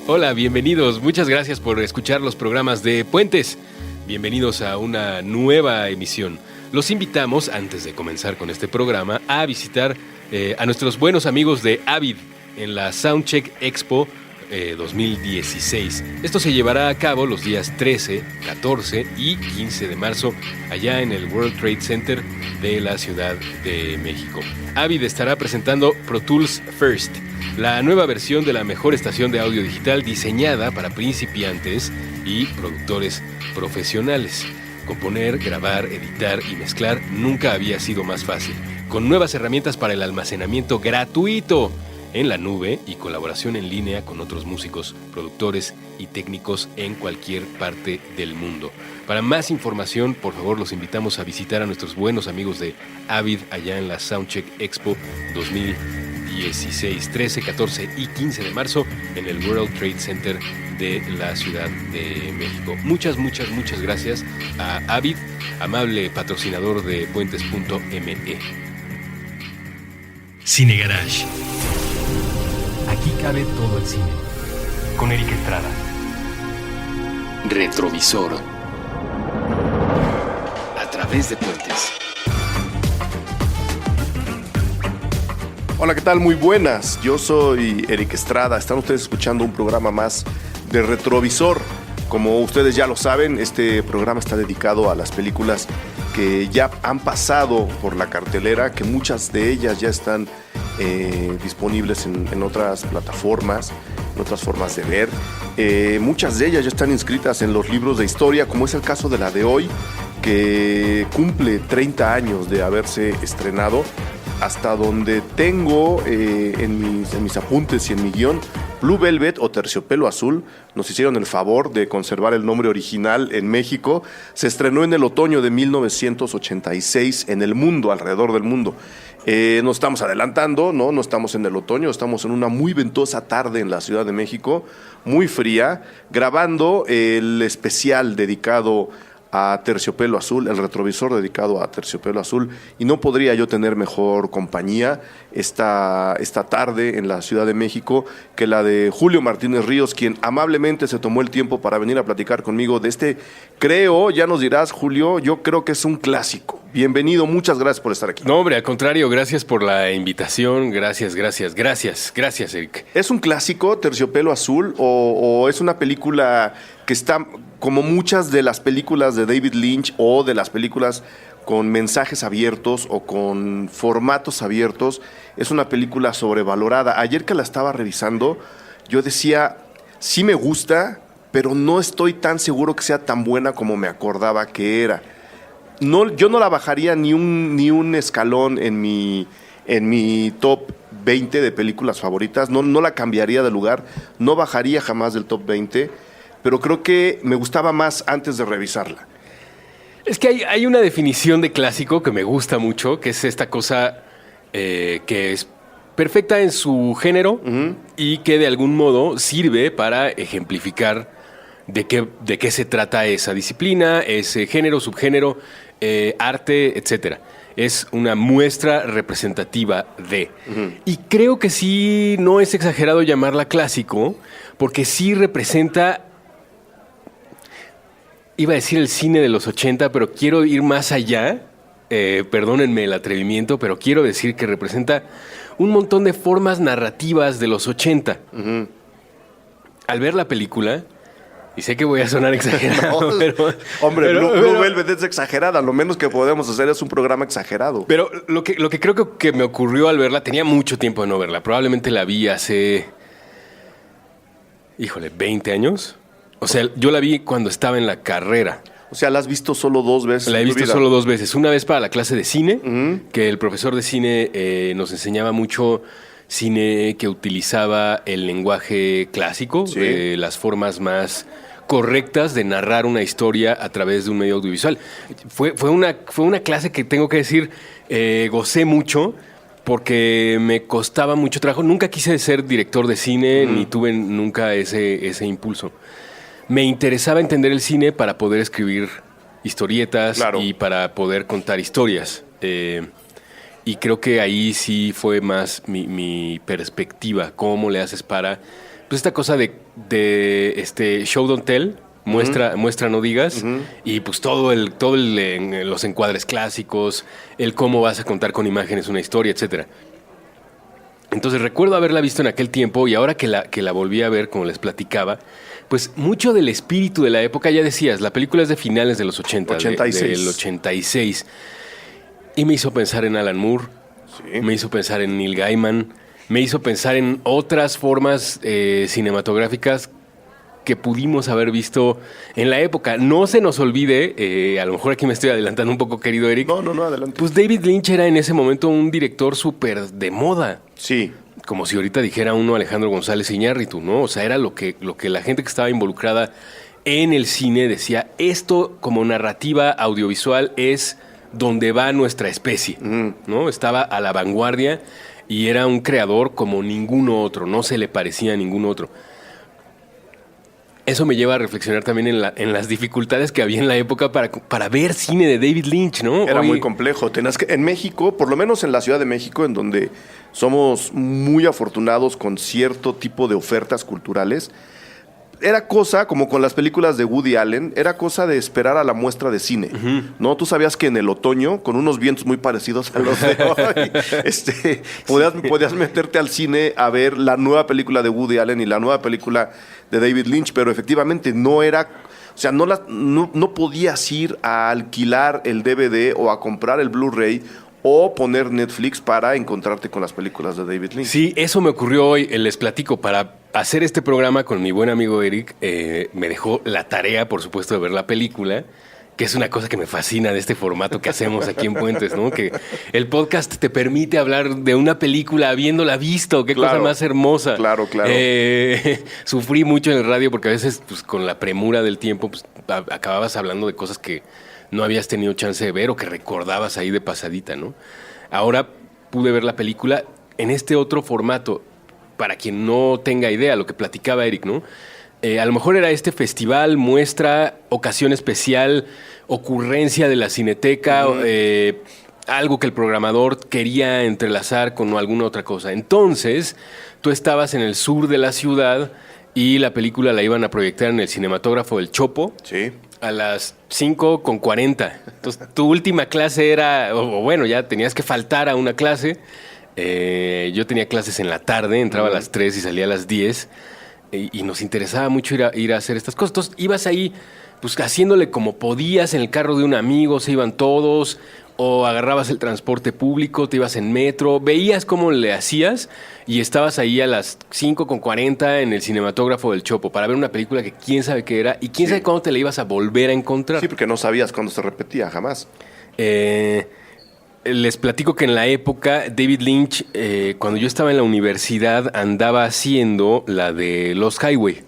Hola, bienvenidos. Muchas gracias por escuchar los programas de Puentes. Bienvenidos a una nueva emisión. Los invitamos, antes de comenzar con este programa, a visitar a nuestros buenos amigos de Avid en la Soundcheck Expo 2016. Esto se llevará a cabo los días 13, 14 y 15 de marzo allá en el World Trade Center de la Ciudad de México. Avid estará presentando Pro Tools First, la nueva versión de la mejor estación de audio digital diseñada para principiantes y productores profesionales. Componer, grabar, editar y mezclar nunca había sido más fácil, con nuevas herramientas para el almacenamiento gratuito en la nube y colaboración en línea con otros músicos, productores y técnicos en cualquier parte del mundo. Para más información, por favor, los invitamos a visitar a nuestros buenos amigos de Avid allá en la Soundcheck Expo 2016, 13, 14 y 15 de marzo en el World Trade Center de la Ciudad de México. Muchas gracias a Avid, amable patrocinador de Puentes.me. Cine Garage. Aquí cabe todo el cine. Con Eric Estrada. Retrovisor. A través de Puentes. Hola, ¿qué tal? Muy buenas. Yo soy Eric Estrada. Están ustedes escuchando un programa más de Retrovisor. Como ustedes ya lo saben, este programa está dedicado a las películas que ya han pasado por la cartelera, que muchas de ellas ya están disponibles en otras plataformas, en otras formas de ver. Muchas de ellas ya están inscritas en los libros de historia, como es el caso de la de hoy, que cumple 30 años de haberse estrenado. Hasta donde tengo en mis apuntes y en mi guión, Blue Velvet o Terciopelo Azul, nos hicieron el favor de conservar el nombre original en México. Se estrenó en el otoño de 1986 en el mundo, alrededor del mundo. Nos estamos adelantando, no estamos en el otoño, estamos en una muy ventosa tarde en la Ciudad de México, muy fría, grabando el especial dedicado a Terciopelo Azul, el retrovisor dedicado a Terciopelo Azul, y no podría yo tener mejor compañía esta tarde en la Ciudad de México que la de Julio Martínez Ríos, quien amablemente se tomó el tiempo para venir a platicar conmigo de este, creo, ya nos dirás, Julio, yo creo que es un clásico. Bienvenido, muchas gracias por estar aquí. No, hombre, al contrario, gracias por la invitación, gracias, Eric. ¿Es un clásico, Terciopelo Azul, o es una película que está, como muchas de las películas de David Lynch o de las películas con mensajes abiertos o con formatos abiertos, es una película sobrevalorada? Ayer que la estaba revisando, yo decía, sí me gusta, pero no estoy tan seguro que sea tan buena como me acordaba que era. No, yo no la bajaría ni un escalón en mi top 20 de películas favoritas, no la cambiaría de lugar, no bajaría jamás del top 20, pero creo que me gustaba más antes de revisarla. Es que hay una definición de clásico que me gusta mucho, que es esta cosa que es perfecta en su género y que de algún modo sirve para ejemplificar de qué se trata esa disciplina, ese género, subgénero, arte, etcétera. Es una muestra representativa de. Y creo que sí no es exagerado llamarla clásico, porque sí representa, iba a decir el cine de los 80, pero quiero ir más allá. Perdónenme el atrevimiento, pero quiero decir que representa un montón de formas narrativas de los 80. Al ver la película, y sé que voy a sonar exagerado, pero... Hombre, Blue Velvet es exagerada. Lo menos que podemos hacer es un programa exagerado. Pero lo que creo que me ocurrió al verla, tenía mucho tiempo de no verla. Probablemente la vi hace... 20 años. O sea, yo la vi cuando estaba en la carrera. O sea, ¿la has visto solo 2 veces? La he visto solo 2 veces. Una vez para la clase de cine, que el profesor de cine nos enseñaba mucho cine que utilizaba el lenguaje clásico, Sí. Las formas más correctas de narrar una historia a través de un medio audiovisual. Fue una clase que tengo que decir, gocé mucho porque me costaba mucho trabajo. Nunca quise ser director de cine, ni tuve nunca ese impulso. Me interesaba entender el cine para poder escribir historietas, claro, y para poder contar historias. Y creo que ahí sí fue más mi perspectiva, cómo le haces para pues esta cosa de show don't tell, muestra no digas, y pues todo los encuadres clásicos, el cómo vas a contar con imágenes una historia, etcétera. Entonces recuerdo haberla visto en aquel tiempo y ahora que la volví a ver, como les platicaba, pues mucho del espíritu de la época, ya decías, la película es de finales de los 80, 86. del 86, y me hizo pensar en Alan Moore, me hizo pensar en Neil Gaiman, me hizo pensar en otras formas cinematográficas que pudimos haber visto en la época. No se nos olvide, a lo mejor aquí me estoy adelantando un poco, querido Eric. No, adelante. Pues David Lynch era en ese momento un director súper de moda. Sí. Como si ahorita dijera uno Alejandro González Iñárritu, ¿no? O sea, era lo que la gente que estaba involucrada en el cine decía, esto como narrativa audiovisual es donde va nuestra especie, ¿no? Estaba a la vanguardia y era un creador como ninguno otro, no se le parecía a ningún otro. Eso me lleva a reflexionar también en las dificultades que había en la época para ver cine de David Lynch, ¿no? Era muy complejo. En México, por lo menos en la Ciudad de México, en donde somos muy afortunados con cierto tipo de ofertas culturales, era cosa, como con las películas de Woody Allen, era cosa de esperar a la muestra de cine, ¿no? Tú sabías que en el otoño, con unos vientos muy parecidos a los de hoy, podías meterte al cine a ver la nueva película de Woody Allen y la nueva película de David Lynch, pero efectivamente no era... O sea, no podías ir a alquilar el DVD o a comprar el Blu-ray o poner Netflix para encontrarte con las películas de David Lynch. Sí, eso me ocurrió hoy. Les platico, para hacer este programa con mi buen amigo Eric, me dejó la tarea, por supuesto, de ver la película, que es una cosa que me fascina de este formato que hacemos aquí en Puentes, ¿no? Que el podcast te permite hablar de una película habiéndola visto. Qué cosa más hermosa. Claro. Sufrí mucho en el radio porque a veces, pues, con la premura del tiempo, pues, acababas hablando de cosas que no habías tenido chance de ver o que recordabas ahí de pasadita, ¿no? Ahora pude ver la película en este otro formato. Para quien no tenga idea, lo que platicaba Eric, ¿no? A lo mejor era este festival, muestra, ocasión especial, ocurrencia de la Cineteca, algo que el programador quería entrelazar con alguna otra cosa. Entonces, tú estabas en el sur de la ciudad y la película la iban a proyectar en el cinematógrafo del Chopo. Sí. A las 5:40. Entonces, tu última clase era, o bueno, ya tenías que faltar a una clase. Yo tenía clases en la tarde, entraba a las 3 y salía a las 10. Y nos interesaba mucho ir a hacer estas cosas. Entonces, ibas ahí, pues, haciéndole como podías en el carro de un amigo, se iban todos, o agarrabas el transporte público, te ibas en metro, veías cómo le hacías y estabas ahí a las 5:40 en el cinematógrafo del Chopo para ver una película que quién sabe qué era y quién sabe cuándo te la ibas a volver a encontrar. Sí, porque no sabías cuándo se repetía, jamás. Les platico que en la época David Lynch, cuando yo estaba en la universidad, andaba haciendo la de Lost Highway.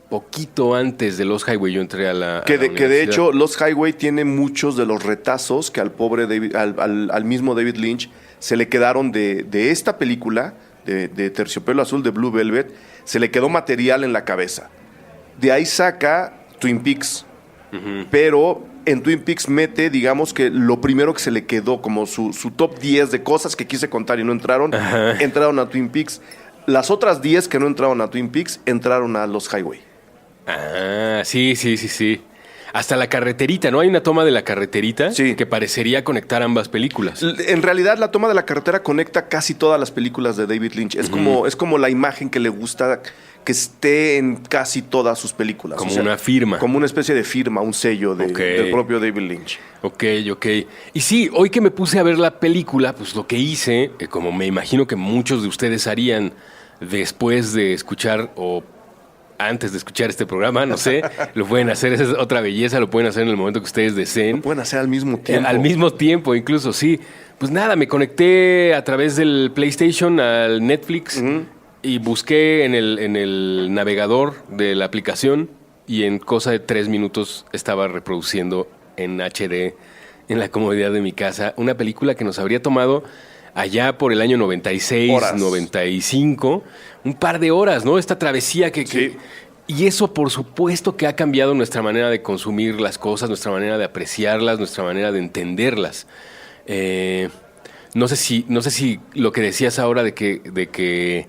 Poquito antes de Lost Highway yo entré a la Que universidad. de hecho Lost Highway tiene muchos de los retazos que al pobre David, al mismo David Lynch se le quedaron de esta película, de Terciopelo Azul, de Blue Velvet, se le quedó material en la cabeza. De ahí saca Twin Peaks. Pero en Twin Peaks mete, digamos que lo primero que se le quedó, como su top 10 de cosas que quise contar y no entraron, entraron a Twin Peaks. Las otras 10 que no entraron a Twin Peaks entraron a Lost Highway. Ah, sí. Hasta la carreterita, ¿no? Hay una toma de la carreterita que parecería conectar ambas películas. En realidad, la toma de la carretera conecta casi todas las películas de David Lynch. Es como la imagen que le gusta que esté en casi todas sus películas. Como una firma. Como una especie de firma, un sello del propio David Lynch. Ok. Y sí, hoy que me puse a ver la película, pues lo que hice, como me imagino que muchos de ustedes harían después de escuchar o antes de escuchar este programa, no sé, lo pueden hacer, esa es otra belleza, lo pueden hacer en el momento que ustedes deseen. Lo pueden hacer al mismo tiempo. Al mismo tiempo, incluso, sí. Pues nada, me conecté a través del PlayStation al Netflix y busqué en el navegador de la aplicación y en cosa de 3 minutos estaba reproduciendo en HD, en la comodidad de mi casa, una película que nos habría tomado allá por el año 96, 95, un par de horas, ¿no? Esta travesía que... Y eso, por supuesto, que ha cambiado nuestra manera de consumir las cosas, nuestra manera de apreciarlas, nuestra manera de entenderlas. No sé si lo que decías ahora de que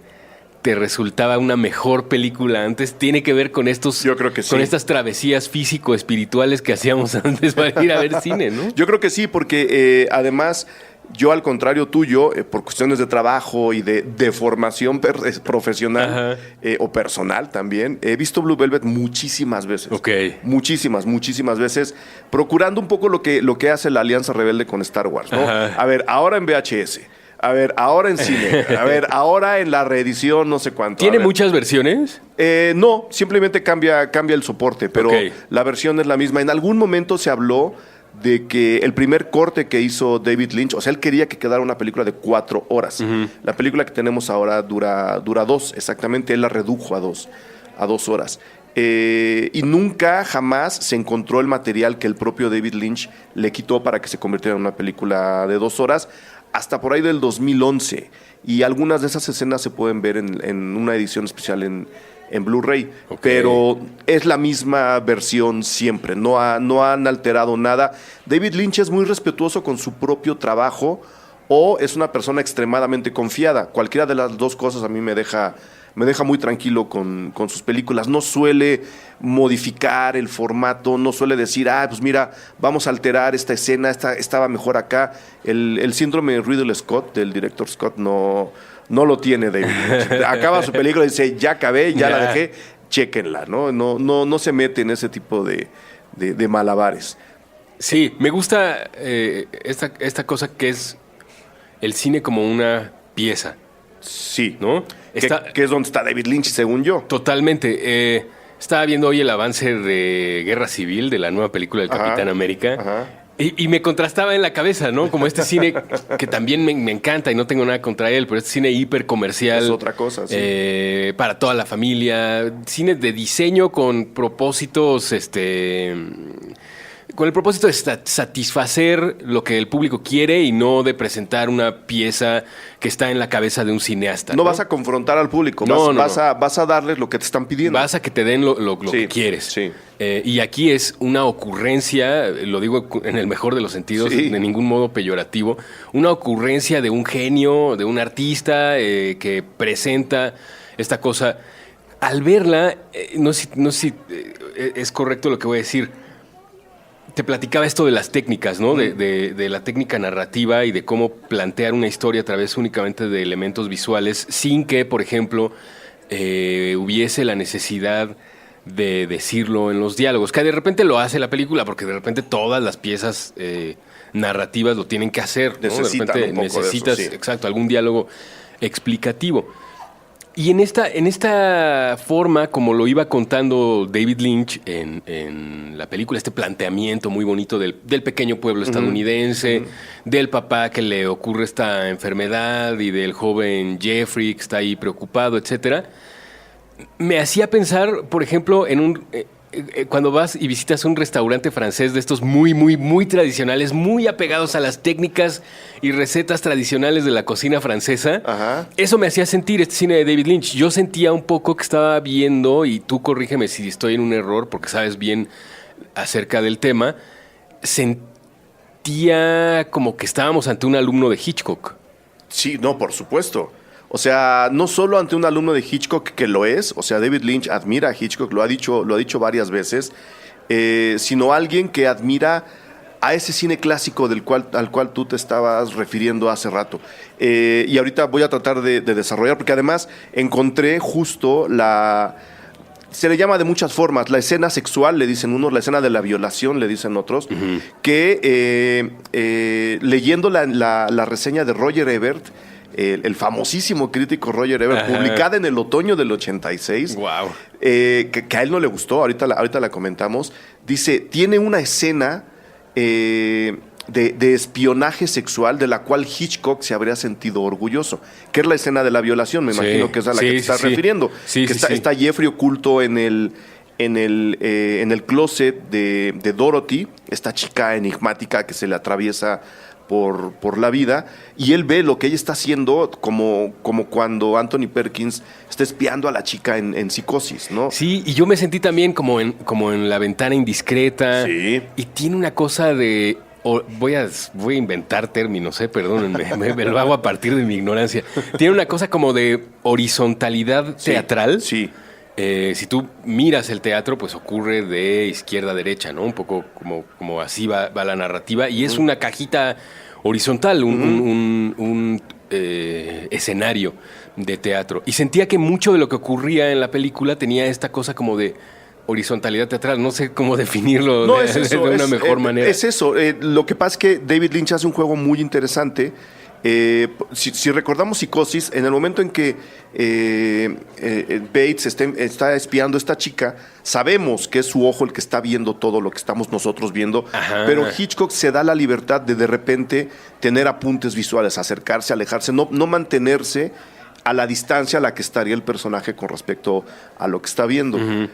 te resultaba una mejor película antes tiene que ver con Yo creo que sí. con estas travesías físico-espirituales que hacíamos antes para ir a ver cine, ¿no? Yo creo que sí, porque además yo, al contrario tuyo, por cuestiones de trabajo y de formación profesional o personal también, he visto Blue Velvet muchísimas veces. Ok. Muchísimas veces, procurando un poco lo que hace la Alianza Rebelde con Star Wars, ¿no? Ajá. A ver, ahora en VHS. A ver, ahora en cine. A ver, ahora en la reedición, no sé cuánto. ¿Tiene A ver. muchas versiones? No, simplemente cambia el soporte, pero Ok. la versión es la misma. En algún momento se habló de que el primer corte que hizo David Lynch, o sea, él quería que quedara una película de 4 horas. La película que tenemos ahora dura 2, exactamente. Él la redujo a 2 horas. Y nunca, jamás se encontró el material que el propio David Lynch le quitó para que se convirtiera en una película de 2 horas, hasta por ahí del 2011. Y algunas de esas escenas se pueden ver en una edición especial en Blu-ray. Ok. Pero es la misma versión siempre, no han alterado nada. David Lynch es muy respetuoso con su propio trabajo, o es una persona extremadamente confiada. Cualquiera de las dos cosas a mí me deja muy tranquilo con sus películas. No suele modificar el formato, no suele decir, pues mira, vamos a alterar esta escena, estaba mejor acá. El síndrome de Ridley Scott, del director Scott, no lo tiene David Lynch. Acaba su película y dice, ya acabé, ya la dejé, chéquenla, ¿no? No se mete en ese tipo de malabares. Sí, me gusta esta cosa que es el cine como una pieza, Sí, ¿no? Que es donde está David Lynch, según yo. Totalmente. Estaba viendo hoy el avance de Guerra Civil, de la nueva película del Capitán América. Ajá. Y me contrastaba en la cabeza, ¿no? Como este cine que también me encanta y no tengo nada contra él, pero este cine hiper comercial. Es otra cosa, sí. Para toda la familia. Cine de diseño con propósitos, con el propósito de satisfacer lo que el público quiere y no de presentar una pieza que está en la cabeza de un cineasta. No vas a confrontar al público, vas a darles lo que te están pidiendo. Vas a que te den lo Sí, que quieres. sí. Y aquí es una ocurrencia, lo digo en el mejor de los sentidos, Sí. de ningún modo peyorativo, una ocurrencia de un genio, de un artista que presenta esta cosa. Al verla, no sé si es correcto lo que voy a decir. Te platicaba esto de las técnicas, ¿no? De la técnica narrativa y de cómo plantear una historia a través únicamente de elementos visuales sin que, por ejemplo, hubiese la necesidad de decirlo en los diálogos, que de repente lo hace la película, porque de repente todas las piezas narrativas lo tienen que hacer, ¿no? Necesitan de repente un poco de eso, necesitas, sí. exacto, algún diálogo explicativo. Y en esta forma, como lo iba contando David Lynch en la película, este planteamiento muy bonito del pequeño pueblo estadounidense, del papá que le ocurre esta enfermedad y del joven Jeffrey que está ahí preocupado, etcétera, me hacía pensar, por ejemplo, en cuando vas y visitas un restaurante francés de estos muy, muy, muy tradicionales, muy apegados a las técnicas y recetas tradicionales de la cocina francesa. Ajá. Eso me hacía sentir este cine de David Lynch. Yo sentía un poco que estaba viendo, y tú corrígeme si estoy en un error, porque sabes bien acerca del tema, sentía como que estábamos ante un alumno de Hitchcock. Sí, no, por supuesto. O sea, no solo ante un alumno de Hitchcock, que lo es, o sea, David Lynch admira a Hitchcock, lo ha dicho varias veces, sino alguien que admira a ese cine clásico al cual tú te estabas refiriendo hace rato. Y ahorita voy a tratar de desarrollar, porque además encontré justo se le llama de muchas formas, la escena sexual, le dicen unos, la escena de la violación, le dicen otros, que leyendo la reseña de Roger Ebert, el famosísimo crítico Roger Ebert, publicada en el otoño del 86, Wow. que a él no le gustó, ahorita la comentamos, dice, tiene una escena de espionaje sexual de la cual Hitchcock se habría sentido orgulloso, que es la escena de la violación, me imagino que es a la que te estás refiriendo, Sí, que sí, sí. está Jeffrey oculto en el closet de Dorothy, esta chica enigmática que se le atraviesa por la vida, y él ve lo que ella está haciendo como cuando Anthony Perkins está espiando a la chica en Psicosis, ¿no? Sí, y yo me sentí también como en La ventana indiscreta. Sí. Y tiene una cosa de voy a inventar términos, perdónenme, me lo hago a partir de mi ignorancia. Tiene una cosa como de horizontalidad teatral. Sí. Si tú miras el teatro, pues ocurre de izquierda a derecha, ¿no? Un poco como así va la narrativa. Y es una cajita horizontal, un escenario de teatro. Y sentía que mucho de lo que ocurría en la película tenía esta cosa como de horizontalidad teatral. No sé cómo definirlo de una mejor manera. Es eso. Lo que pasa es que David Lynch hace un juego muy interesante. Si recordamos Psicosis, en el momento en que Bates está espiando a esta chica, sabemos que es su ojo el que está viendo todo lo que estamos nosotros viendo. Ajá. Pero Hitchcock se da la libertad de repente tener apuntes visuales, acercarse, alejarse, no mantenerse a la distancia a la que estaría el personaje con respecto a lo que está viendo. Uh-huh.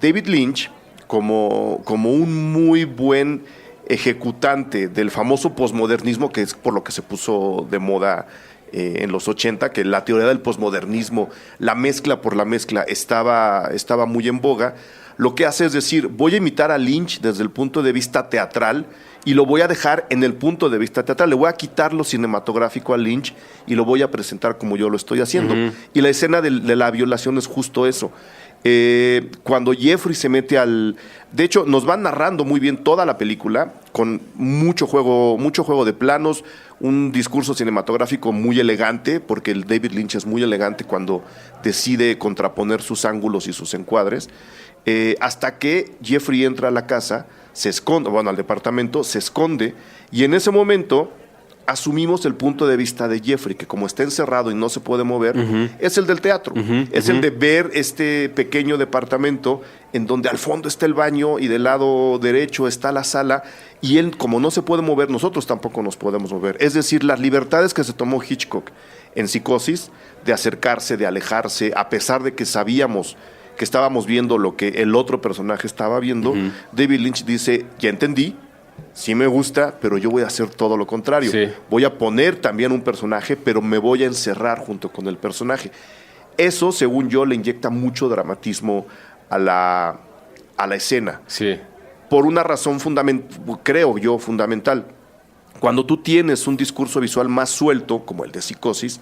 David Lynch, como un muy buen ejecutante del famoso posmodernismo, que es por lo que se puso de moda en los 80, que la teoría del posmodernismo, la mezcla por la mezcla, estaba muy en boga. Lo que hace es decir, voy a imitar a Lynch desde el punto de vista teatral y lo voy a dejar en el punto de vista teatral. Le voy a quitar lo cinematográfico a Lynch y lo voy a presentar como yo lo estoy haciendo. Uh-huh. Y la escena de la violación es justo eso. Cuando Jeffrey se mete de hecho, nos van narrando muy bien toda la película, con mucho juego de planos, un discurso cinematográfico muy elegante, porque el David Lynch es muy elegante cuando decide contraponer sus ángulos y sus encuadres, hasta que Jeffrey entra a la casa, se esconde, al departamento, se esconde, y en ese momento asumimos el punto de vista de Jeffrey, que como está encerrado y no se puede mover, uh-huh, es el del teatro. Uh-huh, es el de ver este pequeño departamento en donde al fondo está el baño y del lado derecho está la sala, y él, como no se puede mover, nosotros tampoco nos podemos mover. Es decir, las libertades que se tomó Hitchcock en Psicosis, de acercarse, de alejarse, a pesar de que sabíamos que estábamos viendo lo que el otro personaje estaba viendo, uh-huh, David Lynch dice, ya entendí, sí me gusta, pero yo voy a hacer todo lo contrario. Sí. Voy a poner también un personaje, pero me voy a encerrar junto con el personaje. Eso, según yo, le inyecta mucho dramatismo a la escena. Sí. Por una razón creo yo, fundamental. Cuando tú tienes un discurso visual más suelto, como el de Psicosis,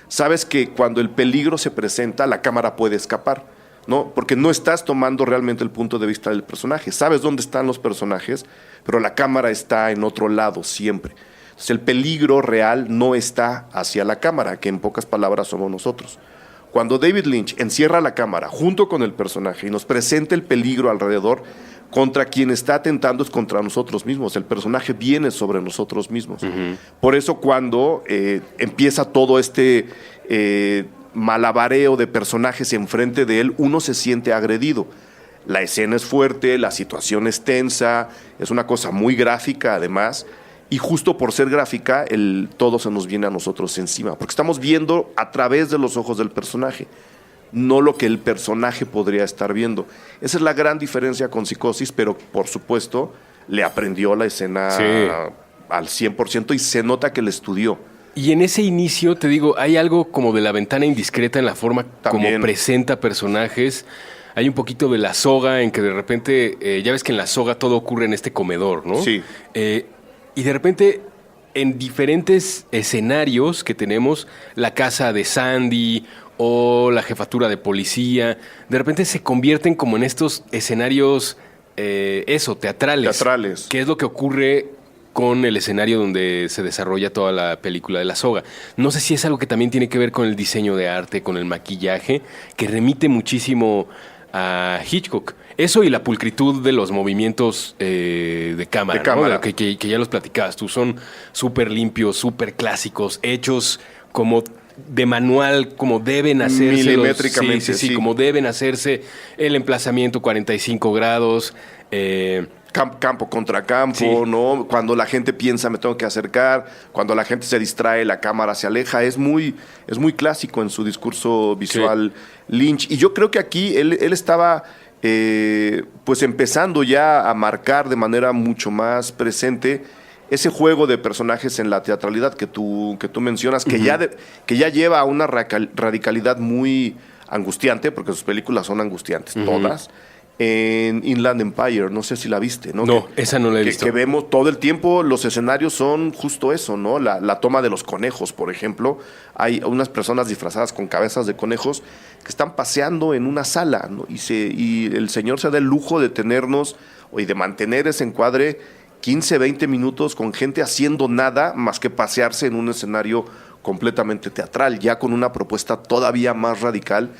sabes que cuando el peligro se presenta, la cámara puede escapar, ¿no? Porque no estás tomando realmente el punto de vista del personaje. Sabes dónde están los personajes, pero la cámara está en otro lado siempre. Entonces el peligro real no está hacia la cámara, que en pocas palabras somos nosotros. Cuando David Lynch encierra la cámara junto con el personaje y nos presenta el peligro alrededor, contra quien está atentando es contra nosotros mismos. El personaje viene sobre nosotros mismos. Uh-huh. Por eso cuando empieza todo este malabareo de personajes enfrente de él, uno se siente agredido. La escena es fuerte, la situación es tensa, es una cosa muy gráfica además, y justo por ser gráfica, todo se nos viene a nosotros encima, porque estamos viendo a través de los ojos del personaje, no lo que el personaje podría estar viendo. Esa es la gran diferencia con Psicosis, pero por supuesto le aprendió la escena al 100% y se nota que le estudió. Y en ese inicio, te digo, hay algo como de la ventana indiscreta en la forma también como presenta personajes. Hay un poquito de La Soga, en que de repente, ya ves que en La Soga todo ocurre en este comedor, ¿no? Sí. Y de repente, en diferentes escenarios que tenemos, la casa de Sandy o la jefatura de policía, de repente se convierten como en estos escenarios, teatrales. Teatrales. Que es lo que ocurre con el escenario donde se desarrolla toda la película de La Soga. No sé si es algo que también tiene que ver con el diseño de arte, con el maquillaje, que remite muchísimo a Hitchcock. Eso y la pulcritud de los movimientos de cámara, ¿no? Que ya los platicabas tú. Son súper limpios, súper clásicos, hechos como de manual, como deben hacerse. Milimétricamente, sí, como deben hacerse. El emplazamiento 45 grados, campo contra campo, ¿no? Cuando la gente piensa me tengo que acercar, cuando la gente se distrae, la cámara se aleja. Es muy clásico en su discurso visual, Lynch. Y yo creo que aquí él estaba pues empezando ya a marcar de manera mucho más presente ese juego de personajes en la teatralidad que tú mencionas, que, uh-huh, que ya lleva a una radicalidad muy angustiante, porque sus películas son angustiantes, uh-huh, todas. en Inland Empire, no sé si la viste, ¿no? No, esa no la he visto. Que vemos todo el tiempo, los escenarios son justo eso, ¿no? La toma de los conejos, por ejemplo. Hay unas personas disfrazadas con cabezas de conejos que están paseando en una sala, ¿no? Y el señor se da el lujo de tenernos y de mantener ese encuadre 15, 20 minutos con gente haciendo nada más que pasearse en un escenario completamente teatral, ya con una propuesta todavía más radical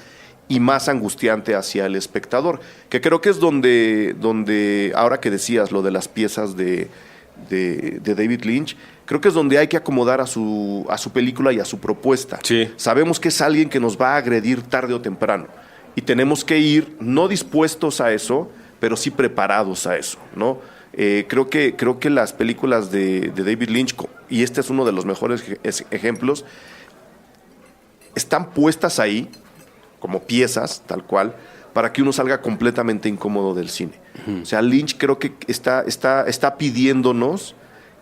y más angustiante hacia el espectador, que creo que es donde ahora que decías lo de las piezas de David Lynch, creo que es donde hay que acomodar a su película y a su propuesta. Sí. Sabemos que es alguien que nos va a agredir tarde o temprano y tenemos que ir no dispuestos a eso, pero sí preparados a eso, ¿no? Creo que las películas de David Lynch, y este es uno de los mejores ejemplos, están puestas ahí como piezas, tal cual, para que uno salga completamente incómodo del cine. O sea, Lynch creo que está pidiéndonos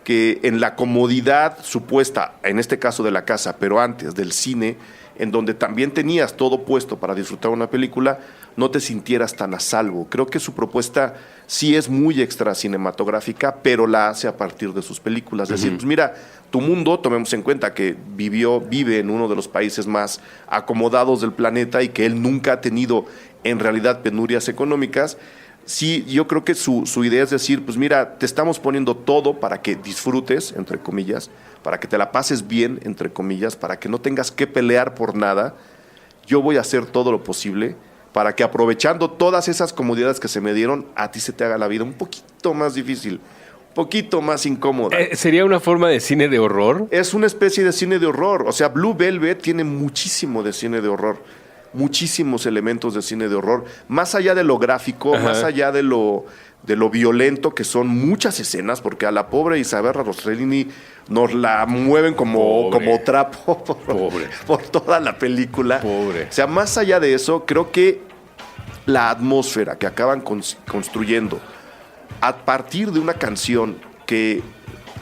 que en la comodidad supuesta, en este caso de la casa, pero antes del cine, en donde también tenías todo puesto para disfrutar una película, no te sintieras tan a salvo. Creo que su propuesta sí es muy extra cinematográfica, pero la hace a partir de sus películas. Es decir, pues mira, tu mundo, tomemos en cuenta que vive en uno de los países más acomodados del planeta y que él nunca ha tenido en realidad penurias económicas. Sí, yo creo que su idea es decir, pues mira, te estamos poniendo todo para que disfrutes, entre comillas, para que te la pases bien, entre comillas, para que no tengas que pelear por nada. Yo voy a hacer todo lo posible para que, aprovechando todas esas comodidades que se me dieron, a ti se te haga la vida un poquito más difícil, un poquito más incómoda. ¿Sería una forma de cine de horror? Es una especie de cine de horror. O sea, Blue Velvet tiene muchísimo de cine de horror. Muchísimos elementos de cine de horror. Más allá de lo gráfico, más allá de lo violento, que son muchas escenas, porque a la pobre Isabella Rossellini nos la mueven como trapo por toda la película. Pobre. O sea, más allá de eso, creo que la atmósfera que acaban construyendo a partir de una canción que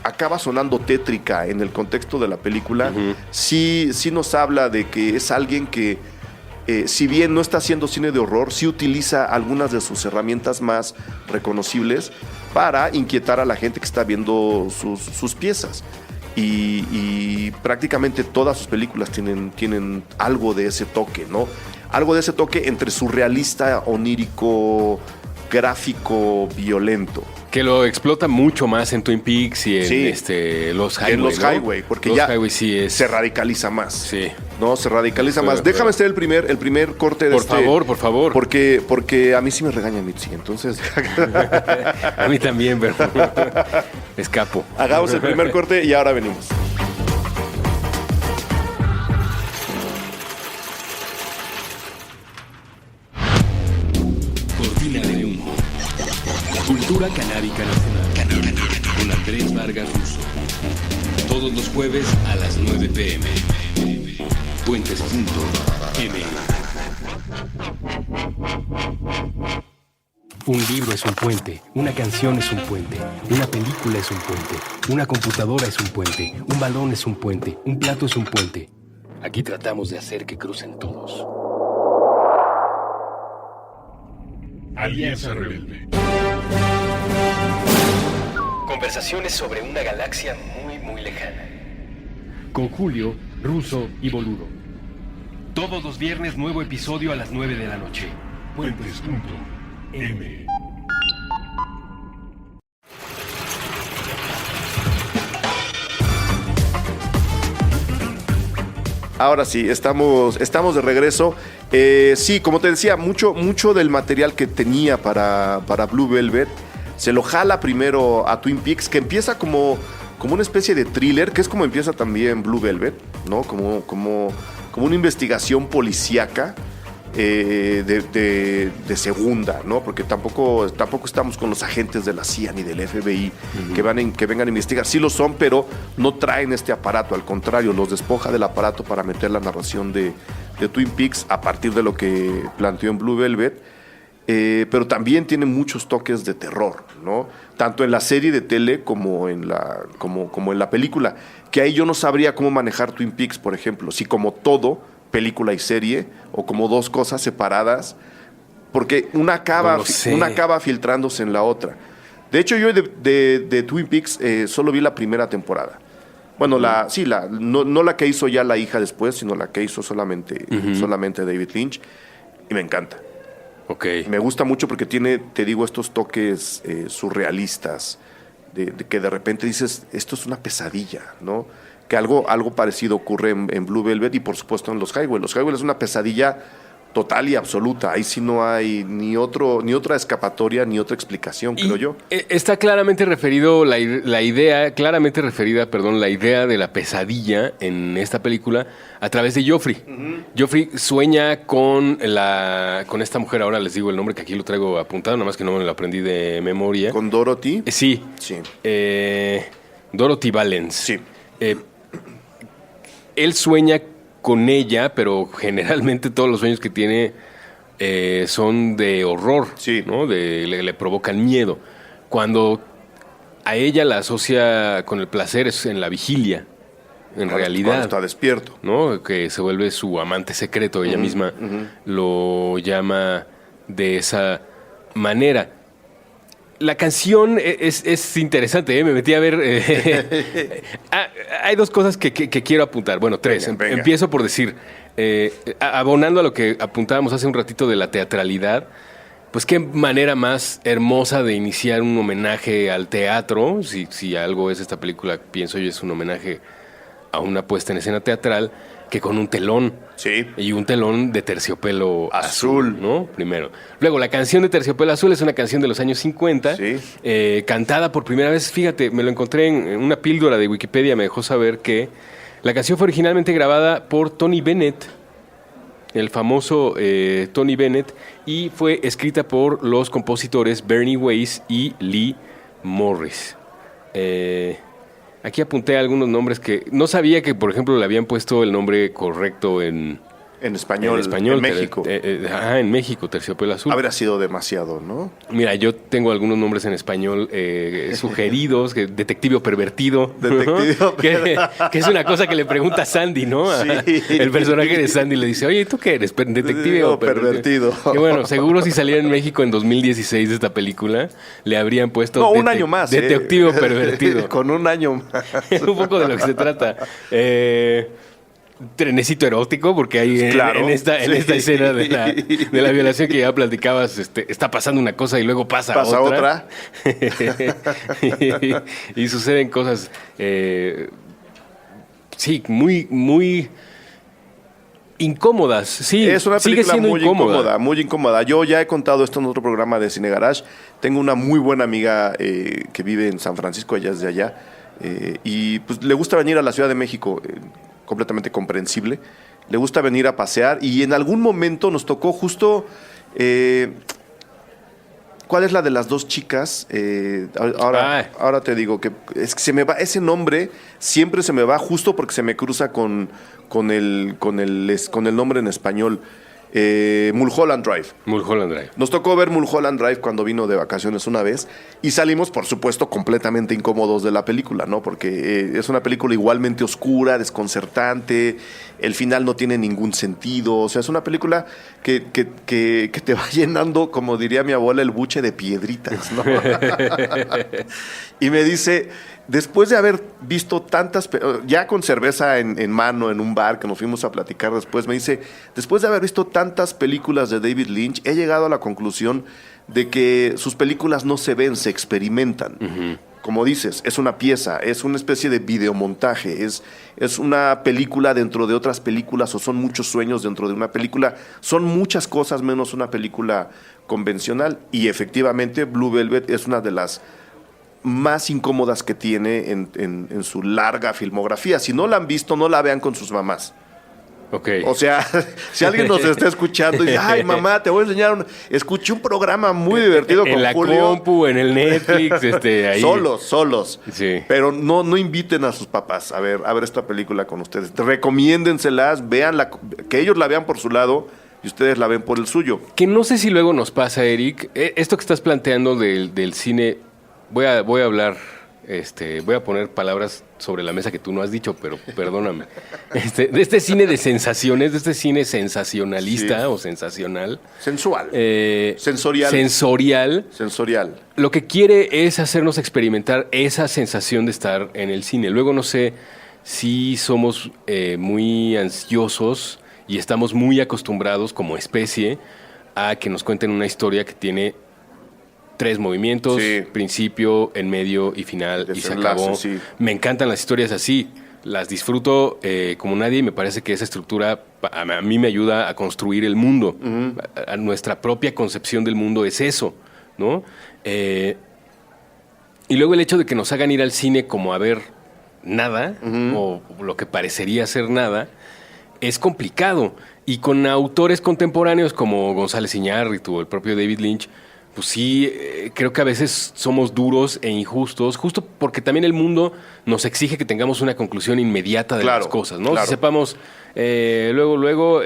acaba sonando tétrica en el contexto de la película, sí nos habla de que es alguien que, si bien no está haciendo cine de horror, sí utiliza algunas de sus herramientas más reconocibles para inquietar a la gente que está viendo sus piezas. Y prácticamente todas sus películas tienen algo de ese toque, ¿no? Algo de ese toque entre surrealista, onírico, gráfico, violento. Que lo explota mucho más en Twin Peaks y en los Highway. En los Highway, porque los ya Highway sí se radicaliza más. Sí. No, se radicaliza más. Déjame hacer el primer corte de Por favor. Porque a mí sí me regaña Mitzi, entonces... A mí también, pero escapo. Hagamos el primer corte y ahora venimos. Cortina de humo. Cultura canábica nacional. Con Andrés Vargas Russo. Todos los jueves a las 9 p.m. Puentes.m. Un libro es un puente, una canción es un puente, una película es un puente, una computadora es un puente, un balón es un puente, un plato es un puente. Aquí tratamos de hacer que crucen todos. Alianza Rebelde. Conversaciones sobre una galaxia muy, muy lejana. Con Julio, Russo y Boludo. Todos los viernes, nuevo episodio a las 9 de la noche. Puentes.m. Ahora sí, estamos de regreso. Sí, como te decía, mucho del material que tenía para Blue Velvet se lo jala primero a Twin Peaks, que empieza como una especie de thriller, que es como empieza también Blue Velvet, ¿no? Como una investigación policíaca de segunda, ¿no? Porque tampoco estamos con los agentes de la CIA ni del FBI que vengan a investigar. Sí lo son, pero no traen este aparato, al contrario, los despoja del aparato para meter la narración de Twin Peaks a partir de lo que planteó en Blue Velvet. Pero también tiene muchos toques de terror, ¿no? Tanto en la serie de tele como en la película. Que ahí yo no sabría cómo manejar Twin Peaks, por ejemplo. Si como todo, película y serie, o como dos cosas separadas, porque una acaba filtrándose en la otra. De hecho, yo de Twin Peaks solo vi la primera temporada. Bueno, no la que hizo ya la hija después, sino la que hizo solamente David Lynch. Y me encanta. Okay. Me gusta mucho porque tiene, te digo, estos toques surrealistas, de que de repente dices, esto es una pesadilla, ¿no? Que algo parecido ocurre en Blue Velvet y por supuesto en Los Highway. Los Highway es una pesadilla total y absoluta. Ahí sí no hay ni otra escapatoria ni otra explicación, creo yo. Está claramente referido la idea de la pesadilla en esta película a través de Joffrey. Uh-huh. Joffrey sueña con esta mujer, ahora les digo el nombre que aquí lo traigo apuntado, nada más que no me lo aprendí de memoria. ¿Con Dorothy? Sí. Dorothy Valens. Sí. Él sueña con ella, pero generalmente todos los sueños que tiene son de horror, sí, ¿no? Le provocan miedo. Cuando a ella la asocia con el placer es en la vigilia, realidad. Cuando está despierto. ¿No? Que se vuelve su amante secreto, ella misma lo llama de esa manera. La canción es interesante, ¿eh? Me metí a ver... hay dos cosas que quiero apuntar. Bueno, tres. Venga. Empiezo por decir, abonando a lo que apuntábamos hace un ratito de la teatralidad, pues qué manera más hermosa de iniciar un homenaje al teatro. Si algo es esta película, pienso yo, es un homenaje a una puesta en escena teatral, que con un telón. Sí. Y un telón de terciopelo azul, ¿no? Primero. Luego, la canción de Terciopelo Azul es una canción de los años 50, sí, cantada por primera vez. Fíjate, me lo encontré en una píldora de Wikipedia, me dejó saber que la canción fue originalmente grabada por Tony Bennett, el famoso Tony Bennett, y fue escrita por los compositores Bernie Weiss y Lee Morris. Aquí apunté algunos nombres que no sabía que, por ejemplo, le habían puesto el nombre correcto en español, en México. En México, Terciopelo Azul. Habría sido demasiado, ¿no? Mira, yo tengo algunos nombres en español sugeridos, Detective Pervertido. Que es una cosa que le pregunta Sandy, ¿no? Sí. El personaje de Sandy le dice, oye, ¿tú qué eres? ¿Detective o pervertido? Y bueno, seguro si saliera en México en 2016 esta película, le habrían puesto... No, un año más. Detective Pervertido. Con un año más. Un poco de lo que se trata. Trenecito erótico, porque ahí claro, en esta escena de la violación que ya platicabas, está pasando una cosa y luego pasa otra. y suceden cosas muy, muy incómodas. Sí, es una película sigue siendo muy incómoda. Yo ya he contado esto en otro programa de Cine Garage. Tengo una muy buena amiga que vive en San Francisco, ella es de allá, y pues le gusta venir a la Ciudad de México, completamente comprensible. Le gusta venir a pasear y en algún momento nos tocó justo... ¿cuál es la de las dos chicas? Ahora te digo que es que se me va ese nombre, siempre se me va justo porque se me cruza con el nombre en español. Mulholland Drive. Mulholland Drive. Nos tocó ver Mulholland Drive cuando vino de vacaciones una vez y salimos, por supuesto, completamente incómodos de la película, ¿no? Porque es una película igualmente oscura, desconcertante, el final no tiene ningún sentido, o sea, es una película que te va llenando, como diría mi abuela, el buche de piedritas, ¿no? Y me dice... Después de haber visto tantas, ya con cerveza en mano en un bar que nos fuimos a platicar después, me dice, después de haber visto tantas películas de David Lynch, he llegado a la conclusión de que sus películas no se ven, se experimentan. Uh-huh. Como dices, es una pieza, es una especie de videomontaje, es una película dentro de otras películas o son muchos sueños dentro de una película. Son muchas cosas menos una película convencional y efectivamente Blue Velvet es una de las más incómodas que tiene en su larga filmografía. Si no la han visto, no la vean con sus mamás. Okay. O sea, si alguien nos está escuchando y dice, ay, mamá, te voy a enseñar escuché un programa muy divertido con Julio. En la compu, en el Netflix, ahí. Solos. Sí. Pero no inviten a sus papás a ver esta película con ustedes. Recomiéndenselas, véanla, que ellos la vean por su lado y ustedes la ven por el suyo. Que no sé si luego nos pasa, Eric, esto que estás planteando del cine... Voy a hablar voy a poner palabras sobre la mesa que tú no has dicho, pero perdóname. De este cine de sensaciones, de este cine sensacionalista, sí, o sensacional. Sensual. Sensorial. Lo que quiere es hacernos experimentar esa sensación de estar en el cine. Luego no sé si somos muy ansiosos y estamos muy acostumbrados como especie a que nos cuenten una historia que tiene 3 movimientos, sí, principio, en medio y final, y se acabó. Sí. Me encantan las historias así, las disfruto como nadie y me parece que esa estructura a mí me ayuda a construir el mundo. Uh-huh. A nuestra propia concepción del mundo es eso, ¿no? Y luego el hecho de que nos hagan ir al cine como a ver nada, uh-huh, o lo que parecería ser nada, es complicado. Y con autores contemporáneos como González Iñárritu o el propio David Lynch, pues sí, creo que a veces somos duros e injustos, justo porque también el mundo nos exige que tengamos una conclusión inmediata de las cosas, ¿no? Claro. Si sepamos luego,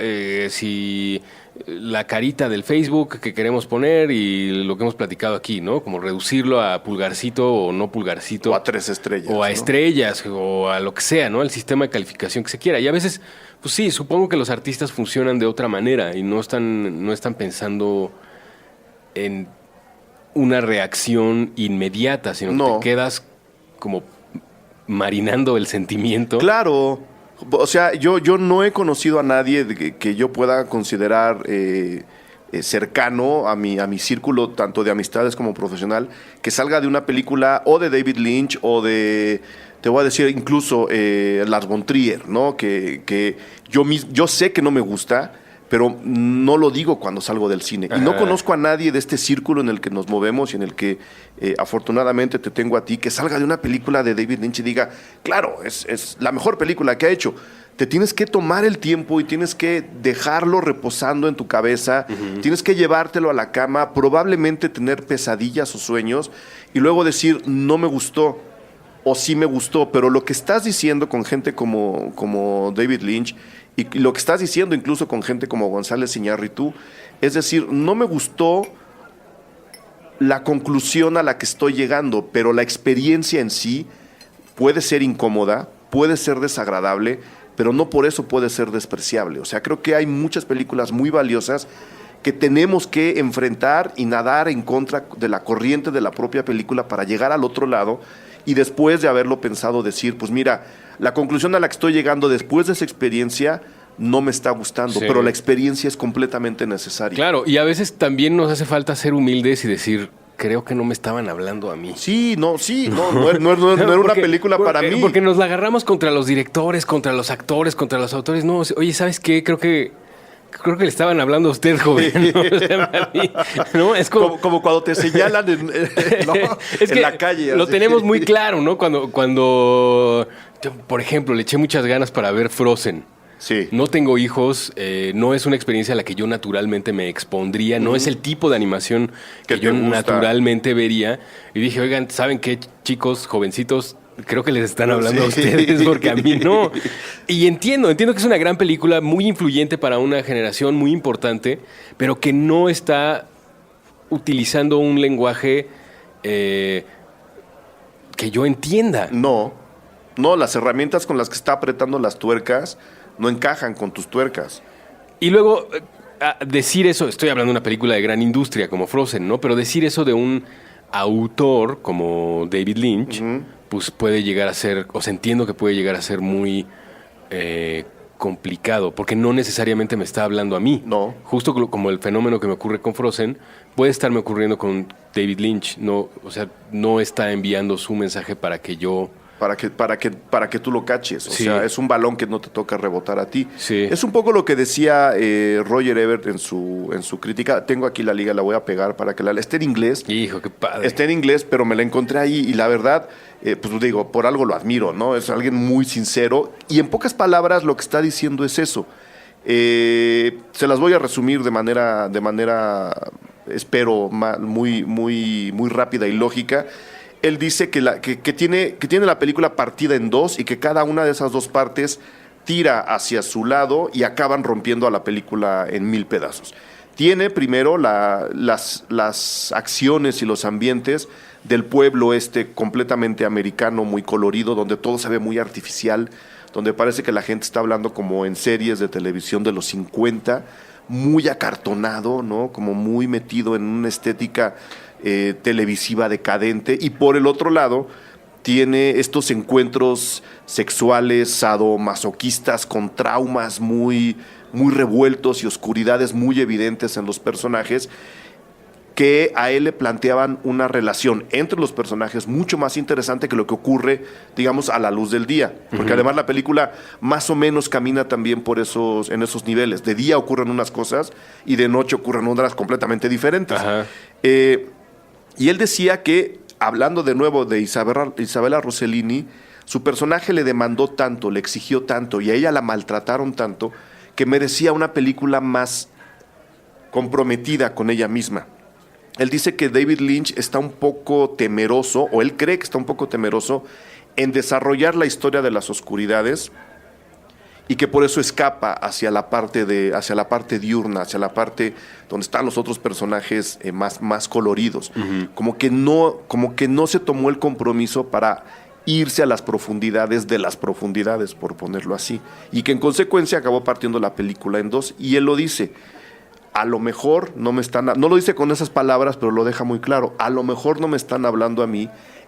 si la carita del Facebook que queremos poner y lo que hemos platicado aquí, ¿no? Como reducirlo a pulgarcito o no pulgarcito. O a 3 estrellas. O a, ¿no?, estrellas, o a lo que sea, ¿no? El sistema de calificación que se quiera. Y a veces, pues sí, supongo que los artistas funcionan de otra manera y no están pensando en una reacción inmediata, sino que te quedas como marinando el sentimiento. Claro. O sea, yo no he conocido a nadie que yo pueda considerar cercano a mi círculo, tanto de amistades como profesional, que salga de una película o de David Lynch o de, te voy a decir, incluso Lars von Trier, ¿no? Que yo sé que no me gusta, pero no lo digo cuando salgo del cine. Ajá. Y no conozco a nadie de este círculo en el que nos movemos y en el que afortunadamente te tengo a ti, que salga de una película de David Lynch y diga, claro, es la mejor película que ha hecho. Te tienes que tomar el tiempo y tienes que dejarlo reposando en tu cabeza, uh-huh, tienes que llevártelo a la cama, probablemente tener pesadillas o sueños y luego decir, no me gustó o sí me gustó. Pero lo que estás diciendo con gente como David Lynch y lo que estás diciendo incluso con gente como González Iñárritu, es decir, no me gustó la conclusión a la que estoy llegando, pero la experiencia en sí puede ser incómoda, puede ser desagradable, pero no por eso puede ser despreciable. O sea, creo que hay muchas películas muy valiosas que tenemos que enfrentar y nadar en contra de la corriente de la propia película para llegar al otro lado y después de haberlo pensado decir, pues mira, la conclusión a la que estoy llegando después de esa experiencia no me está gustando, sí, pero la experiencia es completamente necesaria. Claro, y a veces también nos hace falta ser humildes y decir, creo que no me estaban hablando a mí. No era una película para mí. Porque nos la agarramos contra los directores, contra los actores, contra los autores. No, oye, ¿sabes qué? Creo que le estaban hablando a usted, joven. ¿No? O sea, a mí, ¿no? Es como cuando te señalan en la calle. Lo tenemos muy claro, ¿no? Cuando yo, por ejemplo, le eché muchas ganas para ver Frozen. Sí. No tengo hijos, no es una experiencia a la que yo naturalmente me expondría, no es el tipo de animación que yo naturalmente vería. Y dije, oigan, ¿saben qué, chicos, jovencitos? Creo que les están hablando a ustedes porque a mí no. Y entiendo que es una gran película, muy influyente para una generación, muy importante, pero que no está utilizando un lenguaje que yo entienda. No, las herramientas con las que está apretando las tuercas no encajan con tus tuercas. Y luego, decir eso, estoy hablando de una película de gran industria como Frozen, ¿no? Pero decir eso de un autor como David Lynch, uh-huh, pues puede llegar a ser, o sea, entiendo que puede llegar a ser muy complicado, porque no necesariamente me está hablando a mí. No. Justo como el fenómeno que me ocurre con Frozen, puede estarme ocurriendo con David Lynch. No, o sea, no está enviando su mensaje para que yo... Para que tú lo caches. O sea, es un balón que no te toca rebotar a ti. Sí. Es un poco lo que decía Roger Ebert en su crítica. Tengo aquí la liga, la voy a pegar para que la... Está en inglés. Hijo, qué padre. Está en inglés, pero me la encontré ahí y la verdad, pues digo, por algo lo admiro, ¿no? Es alguien muy sincero y en pocas palabras lo que está diciendo es eso. Se las voy a resumir de manera espero, muy, muy, muy rápida y lógica. Él dice que tiene la película partida en dos y que cada una de esas dos partes tira hacia su lado y acaban rompiendo a la película en 1000 pedazos. Tiene primero las acciones y los ambientes del pueblo completamente americano, muy colorido, donde todo se ve muy artificial, donde parece que la gente está hablando como en series de televisión de los 50, muy acartonado, ¿no? Como muy metido en una estética televisiva decadente. Y por el otro lado, tiene estos encuentros sexuales sadomasoquistas con traumas muy revueltos y oscuridades muy evidentes en los personajes, que a él le planteaban una relación entre los personajes mucho más interesante que lo que ocurre, digamos, a la luz del día. Porque además la película más o menos camina también en esos niveles. De día ocurren unas cosas y de noche ocurren otras completamente diferentes. Y él decía que, hablando de nuevo de Isabella Rossellini, su personaje le demandó tanto, le exigió tanto y a ella la maltrataron tanto que merecía una película más comprometida con ella misma. Él dice que David Lynch está un poco temeroso, o él cree que está un poco temeroso, en desarrollar la historia de las oscuridades y que por eso escapa hacia la parte diurna, hacia la parte donde están los otros personajes más coloridos. Como que no se tomó el compromiso para irse a las profundidades de las profundidades, por ponerlo así. Y que en consecuencia acabó partiendo la película en dos. Y él lo dice, a lo mejor no lo dice con esas palabras, pero lo deja muy claro, a lo mejor no me están hablando a mí.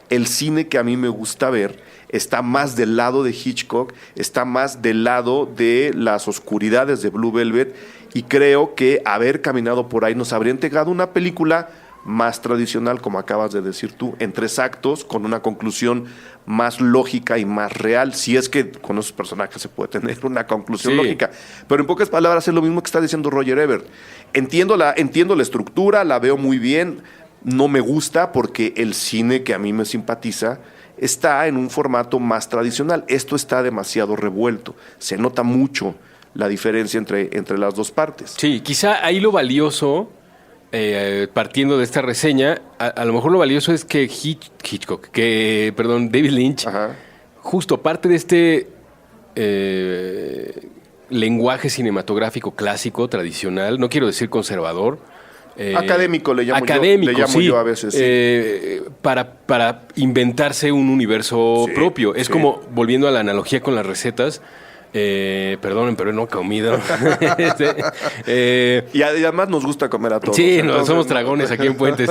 El cine que a mí me gusta ver está más del lado de Hitchcock, está más del lado de las oscuridades de Blue Velvet, y creo que haber caminado por ahí nos habría entregado una película más tradicional, como acabas de decir tú, en 3 actos, con una conclusión más lógica y más real, si es que con esos personajes se puede tener una conclusión lógica. Pero en pocas palabras es lo mismo que está diciendo Roger Ebert. Entiendo la estructura, la veo muy bien, no me gusta porque el cine que a mí me simpatiza está en un formato más tradicional. Esto está demasiado revuelto, se nota mucho la diferencia entre las dos partes. Sí, quizá ahí lo valioso, partiendo de esta reseña, a lo mejor lo valioso es que David Lynch, justo parte de este lenguaje cinematográfico clásico, tradicional, no quiero decir conservador, académico le llamo yo a veces. Para inventarse un universo propio. Es como, volviendo a la analogía con las recetas, perdonen, pero no he comido. Y además nos gusta comer a todos. Sí, somos dragones aquí en Puentes.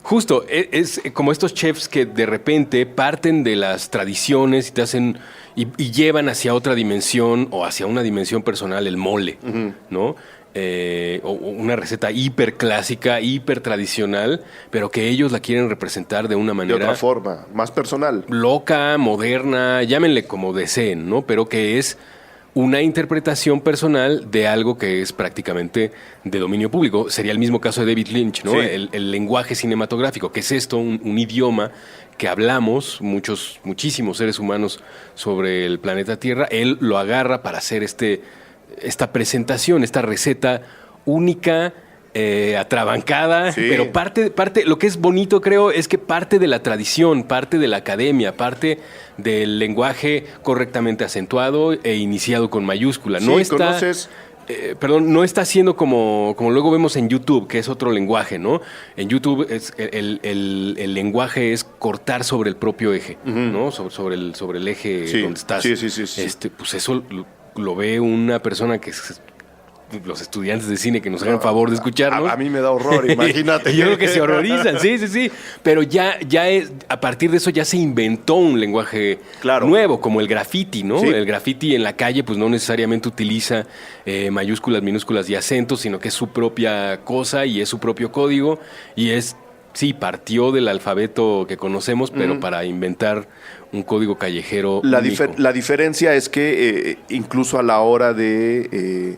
Justo, es como estos chefs que de repente parten de las tradiciones y te hacen y llevan hacia otra dimensión o hacia una dimensión personal el mole, ¿no? O una receta hiper clásica, hiper tradicional, pero que ellos la quieren representar de una manera... De otra forma, más personal. Loca, moderna, llámenle como deseen, ¿no? Pero que es una interpretación personal de algo que es prácticamente de dominio público. Sería el mismo caso de David Lynch, ¿no? Sí. El lenguaje cinematográfico, que es esto, un idioma que hablamos muchísimos seres humanos sobre el planeta Tierra. Él lo agarra para hacer esta presentación, esta receta única, atrabancada, pero parte, lo que es bonito, creo, es que parte de la tradición, parte de la academia, parte del lenguaje correctamente acentuado e iniciado con mayúscula. No está, no está haciendo como luego vemos en YouTube, que es otro lenguaje, ¿no? En YouTube el lenguaje es cortar sobre el propio eje, ¿no? Sobre el eje donde estás. Sí. Pues eso lo ve una persona que es los estudiantes de cine que nos hagan favor de escucharnos. A mí me da horror, imagínate. Yo creo que se horrorizan, sí. Pero ya es, a partir de eso ya se inventó un lenguaje nuevo, como el graffiti, ¿no? Sí. El graffiti en la calle pues no necesariamente utiliza mayúsculas, minúsculas y acentos, sino que es su propia cosa y es su propio código y es... Sí, partió del alfabeto que conocemos, pero para inventar un código callejero único. La diferencia es que incluso a la hora de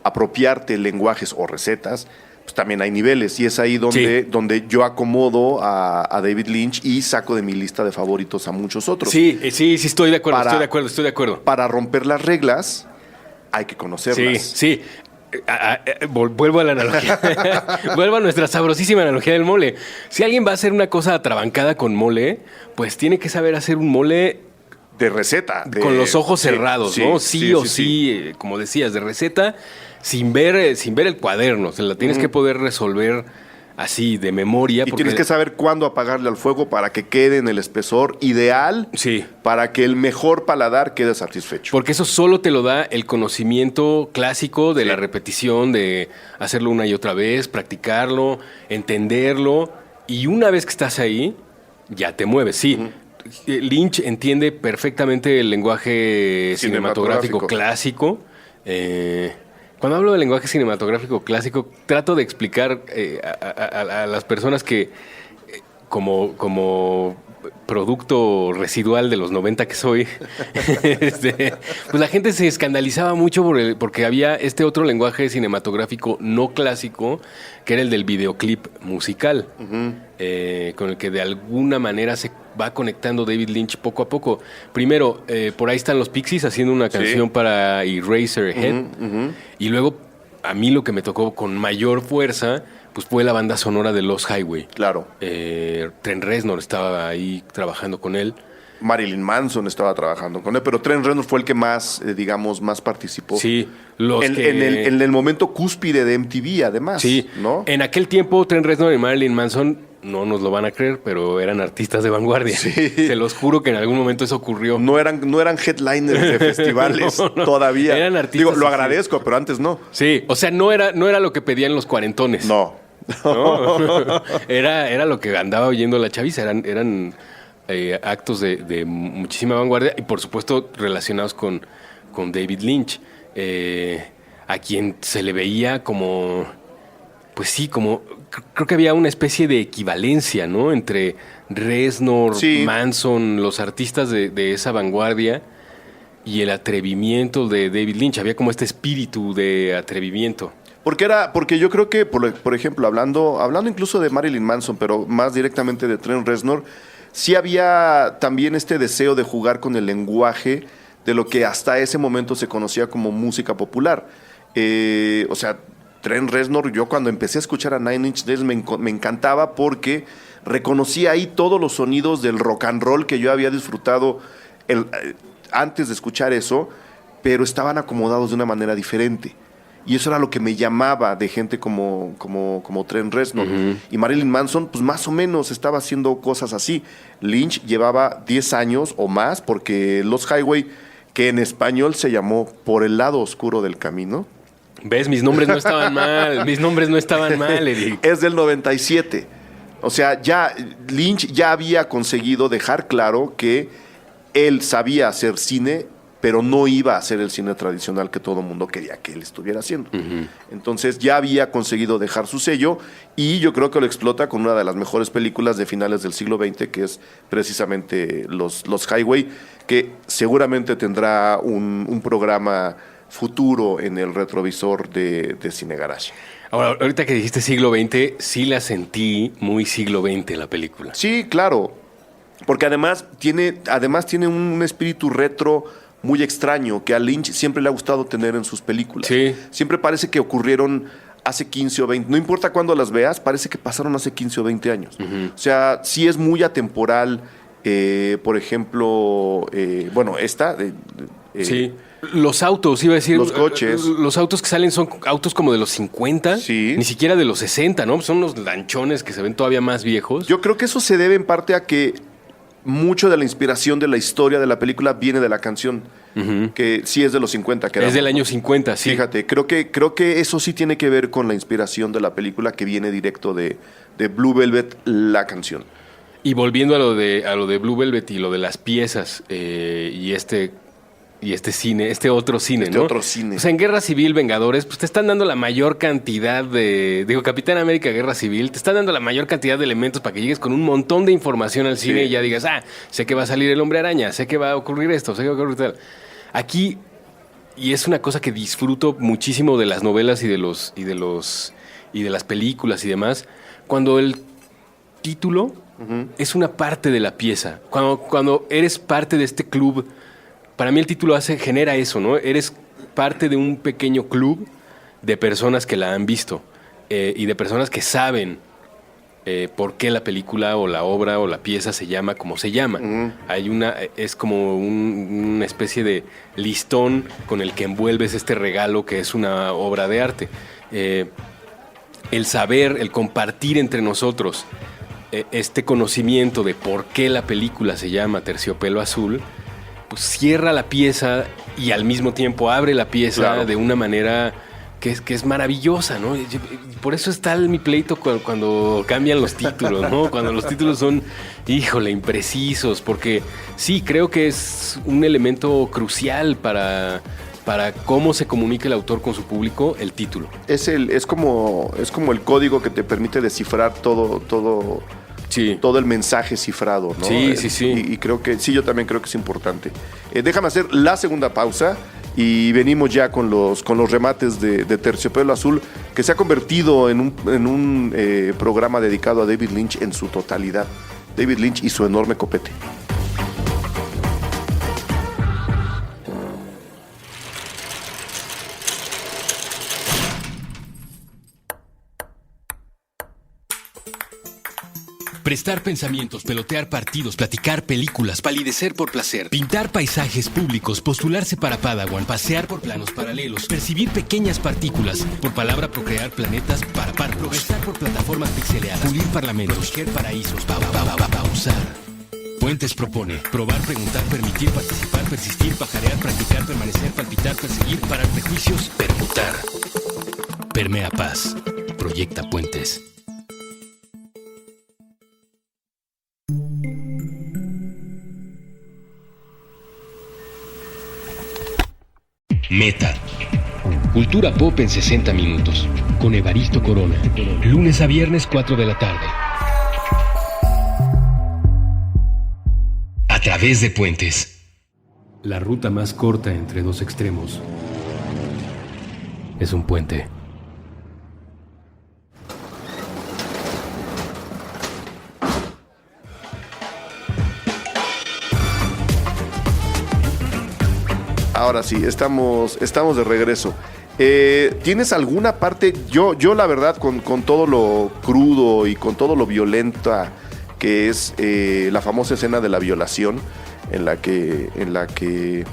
apropiarte lenguajes o recetas, pues también hay niveles. Y es ahí donde yo acomodo a David Lynch y saco de mi lista de favoritos a muchos otros. Sí, estoy de acuerdo. Para romper las reglas hay que conocerlas. Sí. Vuelvo a la analogía. Vuelvo a nuestra sabrosísima analogía del mole. Si alguien va a hacer una cosa atrabancada con mole, pues tiene que saber hacer un mole de receta. Con los ojos cerrados, ¿no? Sí, como decías, de receta, sin ver el cuaderno. Se la tienes que poder resolver así, de memoria. Y tienes que saber cuándo apagarle al fuego para que quede en el espesor ideal, para que el mejor paladar quede satisfecho. Porque eso solo te lo da el conocimiento clásico de la repetición, de hacerlo una y otra vez, practicarlo, entenderlo, y una vez que estás ahí, ya te mueves, sí. Lynch entiende perfectamente el lenguaje cinematográfico clásico. Cuando hablo de lenguaje cinematográfico clásico, trato de explicar a las personas que, como producto residual de los 90 que soy, pues la gente se escandalizaba mucho porque había este otro lenguaje cinematográfico no clásico, que era el del videoclip musical, con el que de alguna manera se va conectando David Lynch poco a poco. Primero, por ahí están los Pixies haciendo una canción para Eraserhead, y luego a mí lo que me tocó con mayor fuerza pues fue la banda sonora de Lost Highway. Claro. Trent Reznor estaba ahí trabajando con él. Marilyn Manson estaba trabajando con él, pero Trent Reznor fue el que más, más participó. Sí. En el momento cúspide de MTV, además. Sí. ¿No? En aquel tiempo, Trent Reznor y Marilyn Manson, no nos lo van a creer, pero eran artistas de vanguardia. Sí. Se los juro que en algún momento eso ocurrió. No eran headliners de festivales todavía. Eran artistas. Digo, lo agradezco, pero antes no. Sí, o sea, no era lo que pedían los cuarentones. No. Era lo que andaba oyendo la chaviza. Eran actos de muchísima vanguardia y, por supuesto, relacionados con David Lynch, a quien se le veía como, pues sí, como creo que había una especie de equivalencia, ¿no? Entre Reznor, Manson, los artistas de esa vanguardia y el atrevimiento de David Lynch. Había como este espíritu de atrevimiento. Porque yo creo que, por ejemplo, hablando incluso de Marilyn Manson, pero más directamente de Trent Reznor, sí había también este deseo de jugar con el lenguaje de lo que hasta ese momento se conocía como música popular. O sea, Trent Reznor, yo cuando empecé a escuchar a Nine Inch Nails me encantaba porque reconocía ahí todos los sonidos del rock and roll que yo había disfrutado antes de escuchar eso, pero estaban acomodados de una manera diferente. Y eso era lo que me llamaba de gente como Trent Reznor. Y Marilyn Manson, pues más o menos estaba haciendo cosas así. Lynch llevaba 10 años o más, porque Lost Highway, que en español se llamó Por el lado oscuro del camino. ¿Ves? Mis nombres no estaban mal, Eric. Es del 97. O sea, Lynch ya había conseguido dejar claro que él sabía hacer cine, pero no iba a hacer el cine tradicional que todo el mundo quería que él estuviera haciendo. Entonces ya había conseguido dejar su sello y yo creo que lo explota con una de las mejores películas de finales del siglo XX, que es precisamente Los Highway, que seguramente tendrá un programa futuro en el retrovisor de Cine Garage. Ahora, ahorita que dijiste siglo XX, sí la sentí muy siglo XX la película. Sí, claro, porque además tiene un espíritu retro muy extraño que a Lynch siempre le ha gustado tener en sus películas. Sí. Siempre parece que ocurrieron hace 15 o 20. No importa cuándo las veas, parece que pasaron hace 15 o 20 años. O sea, sí es muy atemporal. Por ejemplo, esta... sí. Los autos, iba a decir. Los coches. Los autos que salen son autos como de los 50. Sí. Ni siquiera de los 60, ¿no? Son unos lanchones que se ven todavía más viejos. Yo creo que eso se debe en parte a que mucho de la inspiración de la historia de la película viene de la canción, que sí es de los 50. Es del año 50, sí. Fíjate, creo que eso sí tiene que ver con la inspiración de la película, que viene directo de Blue Velvet, la canción. Y volviendo a lo de Blue Velvet y lo de las piezas y este otro cine, ¿no? Otro cine. O sea, en Guerra Civil, Vengadores, pues te están dando la mayor cantidad Capitán América, Guerra Civil, te están dando la mayor cantidad de elementos para que llegues con un montón de información al cine y ya digas, sé que va a salir el Hombre Araña, sé que va a ocurrir esto, sé que va a ocurrir tal. Aquí, y es una cosa que disfruto muchísimo de las novelas y de las películas y demás, cuando el título es una parte de la pieza, cuando eres parte de este club. Para mí el título genera eso, ¿no? Eres parte de un pequeño club de personas que la han visto y de personas que saben por qué la película o la obra o la pieza se llama como se llama. Es como una especie de listón con el que envuelves este regalo que es una obra de arte. El saber, el compartir entre nosotros este conocimiento de por qué la película se llama Terciopelo Azul, pues cierra la pieza y al mismo tiempo abre la pieza de una manera que es maravillosa, ¿no? Por eso está mi pleito cuando cambian los títulos, ¿no? Cuando los títulos son, híjole, imprecisos, porque sí, creo que es un elemento crucial para cómo se comunica el autor con su público, el título. Es como el código que te permite descifrar todo el mensaje cifrado, ¿no? Sí. Y creo que, sí, yo también creo que es importante. Déjame hacer la segunda pausa y venimos ya con los remates de Terciopelo Azul, que se ha convertido en un programa dedicado a David Lynch en su totalidad. David Lynch y su enorme copete. Prestar pensamientos, pelotear partidos, platicar películas, palidecer por placer, pintar paisajes públicos, postularse para Padawan, pasear por planos paralelos, percibir pequeñas partículas, por palabra procrear planetas para progresar por plataformas pixeleadas, pulir parlamentos, proteger paraísos, pausar. Puentes propone probar, preguntar, permitir, participar, persistir, pajarear, practicar, permanecer, palpitar, perseguir, parar prejuicios, permutar. Permea paz. Proyecta Puentes. Meta. Cultura pop en 60 minutos. Con Evaristo Corona. Lunes a viernes 4 de la tarde. A través de Puentes. La ruta más corta entre dos extremos es un puente. Ahora sí, estamos de regreso. ¿Tienes alguna parte? Yo la verdad, con todo lo crudo y con todo lo violenta que es la famosa escena de la violación, en la que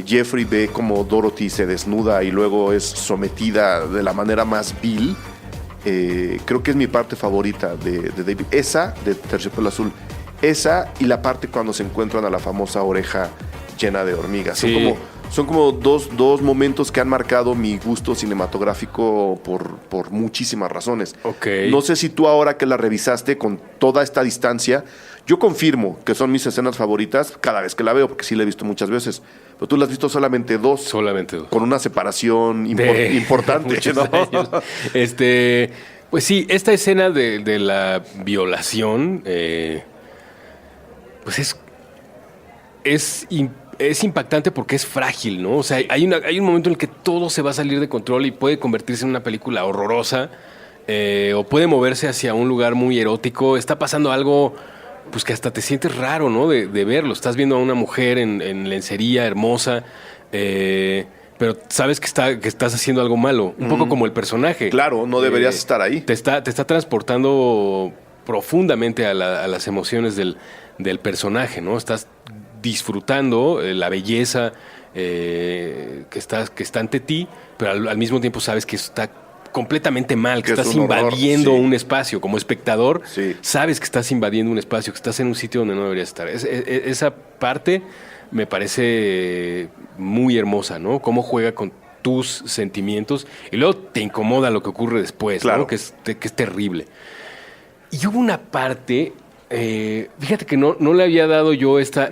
Jeffrey ve como Dorothy se desnuda y luego es sometida de la manera más vil, creo que es mi parte favorita de David. Esa, de Terciopelo Azul. Esa y la parte cuando se encuentran a la famosa oreja llena de hormigas. Sí. Son como dos momentos que han marcado mi gusto cinematográfico por muchísimas razones. Okay. No sé si tú, ahora que la revisaste con toda esta distancia, yo confirmo que son mis escenas favoritas cada vez que la veo, porque sí la he visto muchas veces. Pero tú la has visto solamente dos. Solamente dos. Con una separación importante, ¿no? Pues sí, esta escena de la violación, pues es impactante porque es frágil, ¿no? O sea, hay un momento en el que todo se va a salir de control y puede convertirse en una película horrorosa, o puede moverse hacia un lugar muy erótico. Está pasando algo, pues, que hasta te sientes raro, ¿no? De verlo. Estás viendo a una mujer en lencería hermosa, pero sabes que estás haciendo algo malo. Un poco como el personaje. Claro, no deberías estar ahí. Te está transportando profundamente a las emociones del personaje, ¿no? Estás disfrutando la belleza que está ante ti, pero al mismo tiempo sabes que está completamente mal, que estás invadiendo un espacio. Como espectador, sabes que estás invadiendo un espacio, que estás en un sitio donde no deberías estar. Esa parte me parece muy hermosa, ¿no? Cómo juega con tus sentimientos y luego te incomoda lo que ocurre después, claro, ¿no? Que es terrible. Y hubo una parte... fíjate que no le había dado yo esta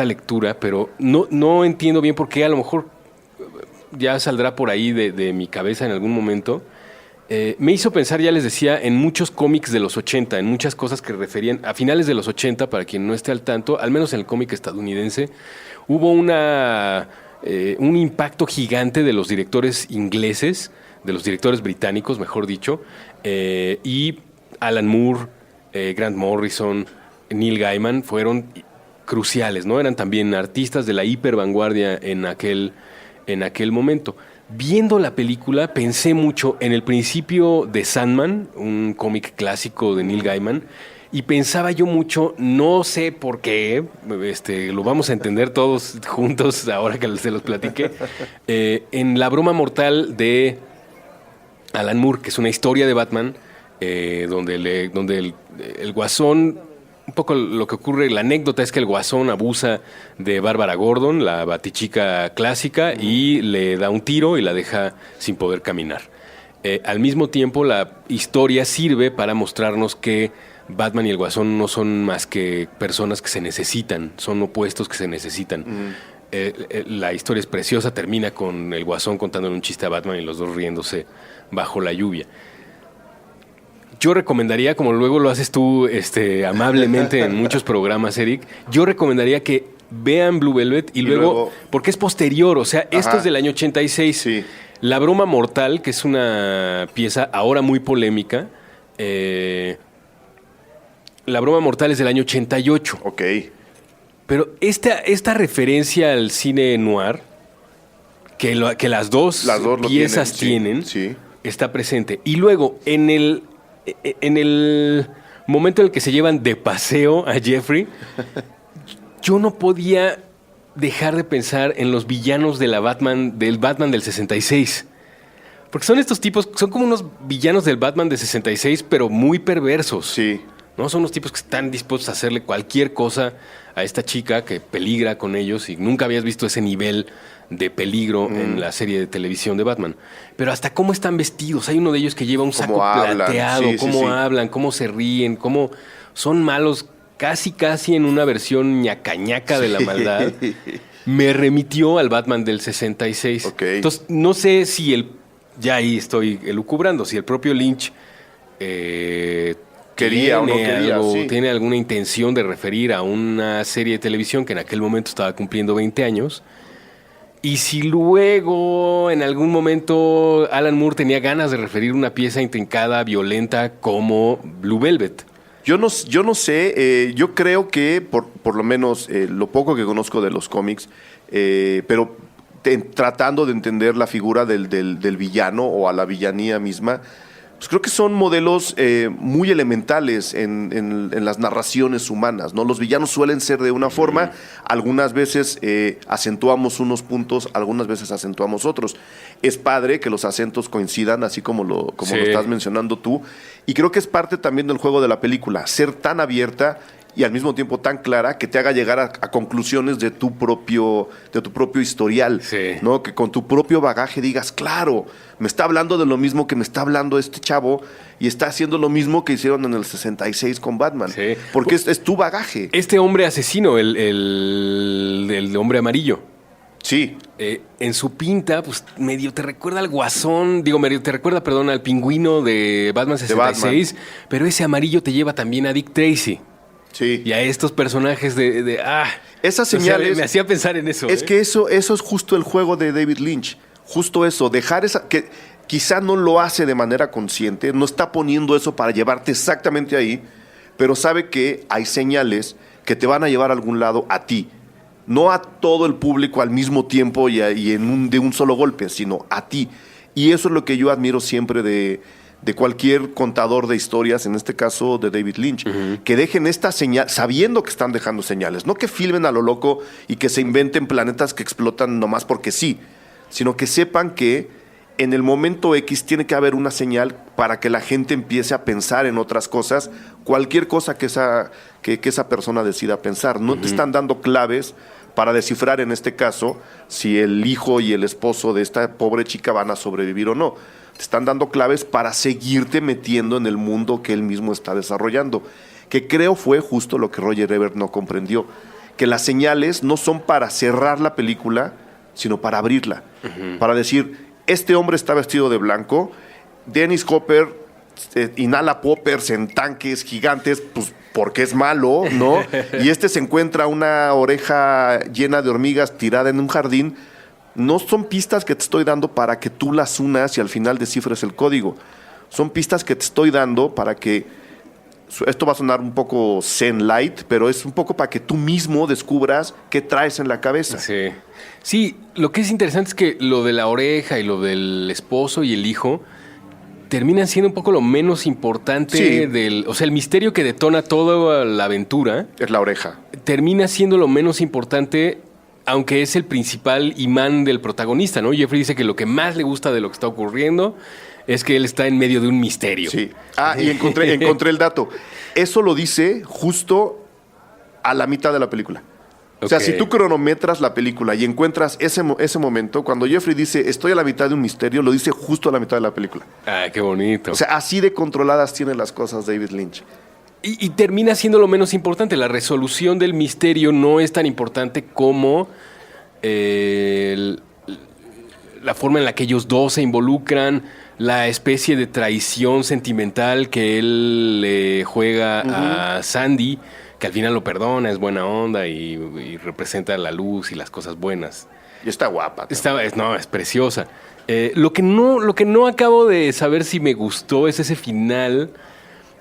lectura, pero no entiendo bien por qué. A lo mejor ya saldrá por ahí de mi cabeza en algún momento. Me hizo pensar, ya les decía, en muchos cómics de los 80, en muchas cosas que referían a finales de los 80, para quien no esté al tanto, al menos en el cómic estadounidense, hubo un impacto gigante de los directores ingleses, de los directores británicos, mejor dicho, y Alan Moore, Grant Morrison, Neil Gaiman fueron cruciales, ¿no? Eran también artistas de la hipervanguardia en aquel momento. viendo la película pensé mucho en el principio de Sandman, un cómic clásico de Neil Gaiman, y pensaba yo mucho, no sé por qué, lo vamos a entender todos juntos ahora que se los platiqué, en La broma mortal de Alan Moore, que es una historia de Batman, donde el Guasón, un poco lo que ocurre, la anécdota es que el Guasón abusa de Bárbara Gordon, la batichica clásica, y le da un tiro y la deja sin poder caminar. Al mismo tiempo, la historia sirve para mostrarnos que Batman y el Guasón no son más que personas que se necesitan, son opuestos que se necesitan. La historia es preciosa, termina con el Guasón contándole un chiste a Batman y los dos riéndose bajo la lluvia. Yo recomendaría, como luego lo haces tú amablemente en muchos programas, Eric, yo recomendaría que vean Blue Velvet y luego, porque es posterior, o sea, esto es del año 86. Sí. La broma mortal, que es una pieza ahora muy polémica, La broma mortal es del año 88. Ok. Pero esta referencia al cine noir, que las dos piezas tienen, sí, está presente. Y luego, en el momento en el que se llevan de paseo a Jeffrey, yo no podía dejar de pensar en los villanos del Batman del 66. Porque son estos tipos, son como unos villanos del Batman del 66, pero muy perversos. Sí. ¿No? Son unos tipos que están dispuestos a hacerle cualquier cosa a esta chica que peligra con ellos, y nunca habías visto ese nivel de peligro en la serie de televisión de Batman. Pero hasta cómo están vestidos. Hay uno de ellos que lleva un saco plateado, cómo hablan, cómo se ríen, cómo son malos casi en una versión ñaca de la maldad. Me remitió al Batman del 66. Okay. Entonces, no sé si ya ahí estoy elucubrando, si el propio Lynch quería o no quería, sí. Tiene alguna intención de referir a una serie de televisión que en aquel momento estaba cumpliendo 20 años. Y si luego, en algún momento, Alan Moore tenía ganas de referir una pieza intrincada, violenta, como Blue Velvet. Yo no sé, yo creo que, por lo menos lo poco que conozco de los cómics, pero tratando de entender la figura del villano o a la villanía misma, pues creo que son modelos muy elementales en las narraciones humanas, ¿no? Los villanos suelen ser de una forma, algunas veces acentuamos unos puntos, algunas veces acentuamos otros. Es padre que los acentos coincidan, así como lo estás mencionando tú, y creo que es parte también del juego de la película, ser tan abierta y al mismo tiempo tan clara que te haga llegar a conclusiones de tu propio historial, sí, ¿no? Que con tu propio bagaje digas, claro, me está hablando de lo mismo que me está hablando este chavo y está haciendo lo mismo que hicieron en el 66 con Batman, sí, porque es tu bagaje. Este hombre asesino, el hombre amarillo, sí, en su pinta, pues medio te recuerda al Guasón, al Pingüino de Batman 66, pero ese amarillo te lleva también a Dick Tracy. Sí. Y a estos personajes esas señales, o sea, me hacía pensar en eso. Es que eso es justo el juego de David Lynch. Justo eso, dejar que quizá no lo hace de manera consciente, no está poniendo eso para llevarte exactamente ahí, pero sabe que hay señales que te van a llevar a algún lado a ti. No a todo el público al mismo tiempo y de un solo golpe, sino a ti. Y eso es lo que yo admiro siempre de cualquier contador de historias, en este caso de David Lynch, que dejen esta señal, sabiendo que están dejando señales, no que filmen a lo loco y que se inventen planetas que explotan nomás porque sí, sino que sepan que en el momento X tiene que haber una señal para que la gente empiece a pensar en otras cosas, cualquier cosa que esa persona decida pensar. No te están dando claves para descifrar, en este caso, si el hijo y el esposo de esta pobre chica van a sobrevivir o no. Te están dando claves para seguirte metiendo en el mundo que él mismo está desarrollando, que creo fue justo lo que Roger Ebert no comprendió, que las señales no son para cerrar la película, sino para abrirla, para decir, este hombre está vestido de blanco, Dennis Hopper inhala poppers en tanques gigantes, pues porque es malo, ¿no? Y se encuentra una oreja llena de hormigas tirada en un jardín. No son pistas que te estoy dando para que tú las unas y al final descifres el código. Son pistas que te estoy dando para que esto va a sonar un poco zen light, pero es un poco para que tú mismo descubras qué traes en la cabeza. Sí. Sí, lo que es interesante es que lo de la oreja y lo del esposo y el hijo terminan siendo un poco lo menos importante Sí. o sea, el misterio que detona toda la aventura Es la oreja. termina siendo lo menos importante, aunque es el principal imán del protagonista, ¿no? Jeffrey dice que lo que más le gusta de lo que está ocurriendo es que él está en medio de un misterio. Sí. Y encontré el dato. Eso lo dice justo a la mitad de la película. O sea, Ok. si tú cronometras la película y encuentras ese momento, cuando Jeffrey dice, estoy a la mitad de un misterio, lo dice justo a la mitad de la película. Ah, qué bonito. O sea, así de controladas tiene las cosas David Lynch. Y termina siendo lo menos importante. La resolución del misterio no es tan importante como la forma en la que ellos dos se involucran, la especie de traición sentimental que él le juega a Sandy, que al final lo perdona, es buena onda y representa la luz y las cosas buenas. Y está guapa. Es preciosa. Lo que no acabo de saber si me gustó es ese final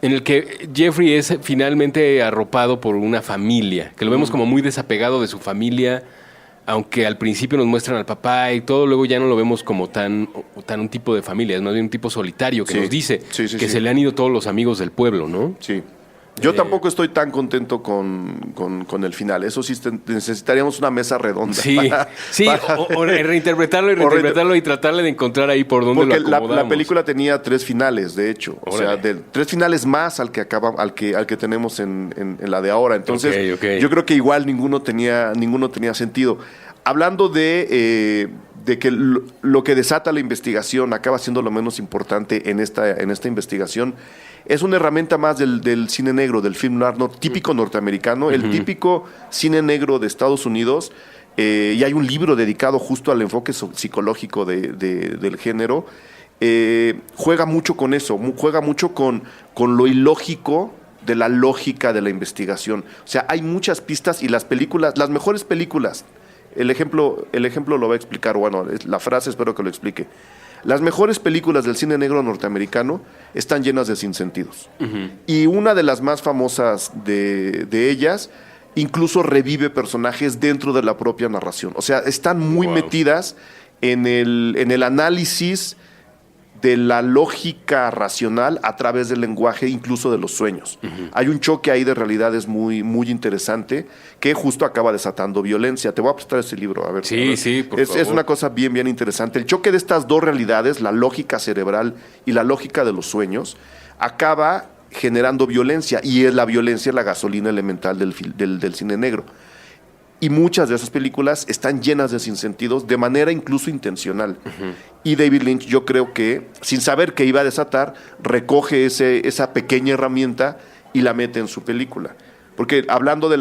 en el que Jeffrey es finalmente arropado por una familia, que lo vemos como muy desapegado de su familia, aunque al principio nos muestran al papá y todo, luego ya no lo vemos como tan un tipo de familia, es más bien un tipo solitario que Sí. nos dice Sí, que se le han ido todos los amigos del pueblo, ¿no? Sí. Yo tampoco estoy tan contento con el final. Eso sí, necesitaríamos una mesa redonda. Sí, sí, para- o reinterpretarlo y tratarle de encontrar ahí por dónde Porque lo la acomodamos. película tenía 3 finales, de hecho. O sea, Órale. 3 finales más al que tenemos en la de ahora. Entonces, Ok. yo creo que igual ninguno tenía sentido. Hablando de que lo que desata la investigación acaba siendo lo menos importante en esta investigación, es una herramienta más del cine negro, del film noir típico norteamericano, el típico cine negro de Estados Unidos. Y hay un libro dedicado justo al enfoque psicológico del género. Juega mucho con eso, juega mucho con lo ilógico de la lógica de la investigación. O sea, hay muchas pistas y las mejores películas, el ejemplo lo va a explicar, bueno, la frase espero que lo explique. Las mejores películas del cine negro norteamericano están llenas de sinsentidos. Y una de las más famosas de ellas incluso revive personajes dentro de la propia narración. O sea, están muy Wow. metidas en el análisis de la lógica racional a través del lenguaje, incluso de los sueños. Hay un choque ahí de realidades muy, muy interesante que justo acaba desatando violencia. Te voy a prestar ese libro, a ver. Sí, por Es favor. una cosa bien, bien interesante. El choque de estas dos realidades, la lógica cerebral y la lógica de los sueños, acaba generando violencia, y es la violencia la gasolina elemental del cine negro. Y muchas de esas películas están llenas de sinsentidos de manera incluso intencional. Y David Lynch, yo creo que, sin saber qué iba a desatar, recoge esa pequeña herramienta y la mete en su película. Porque hablando de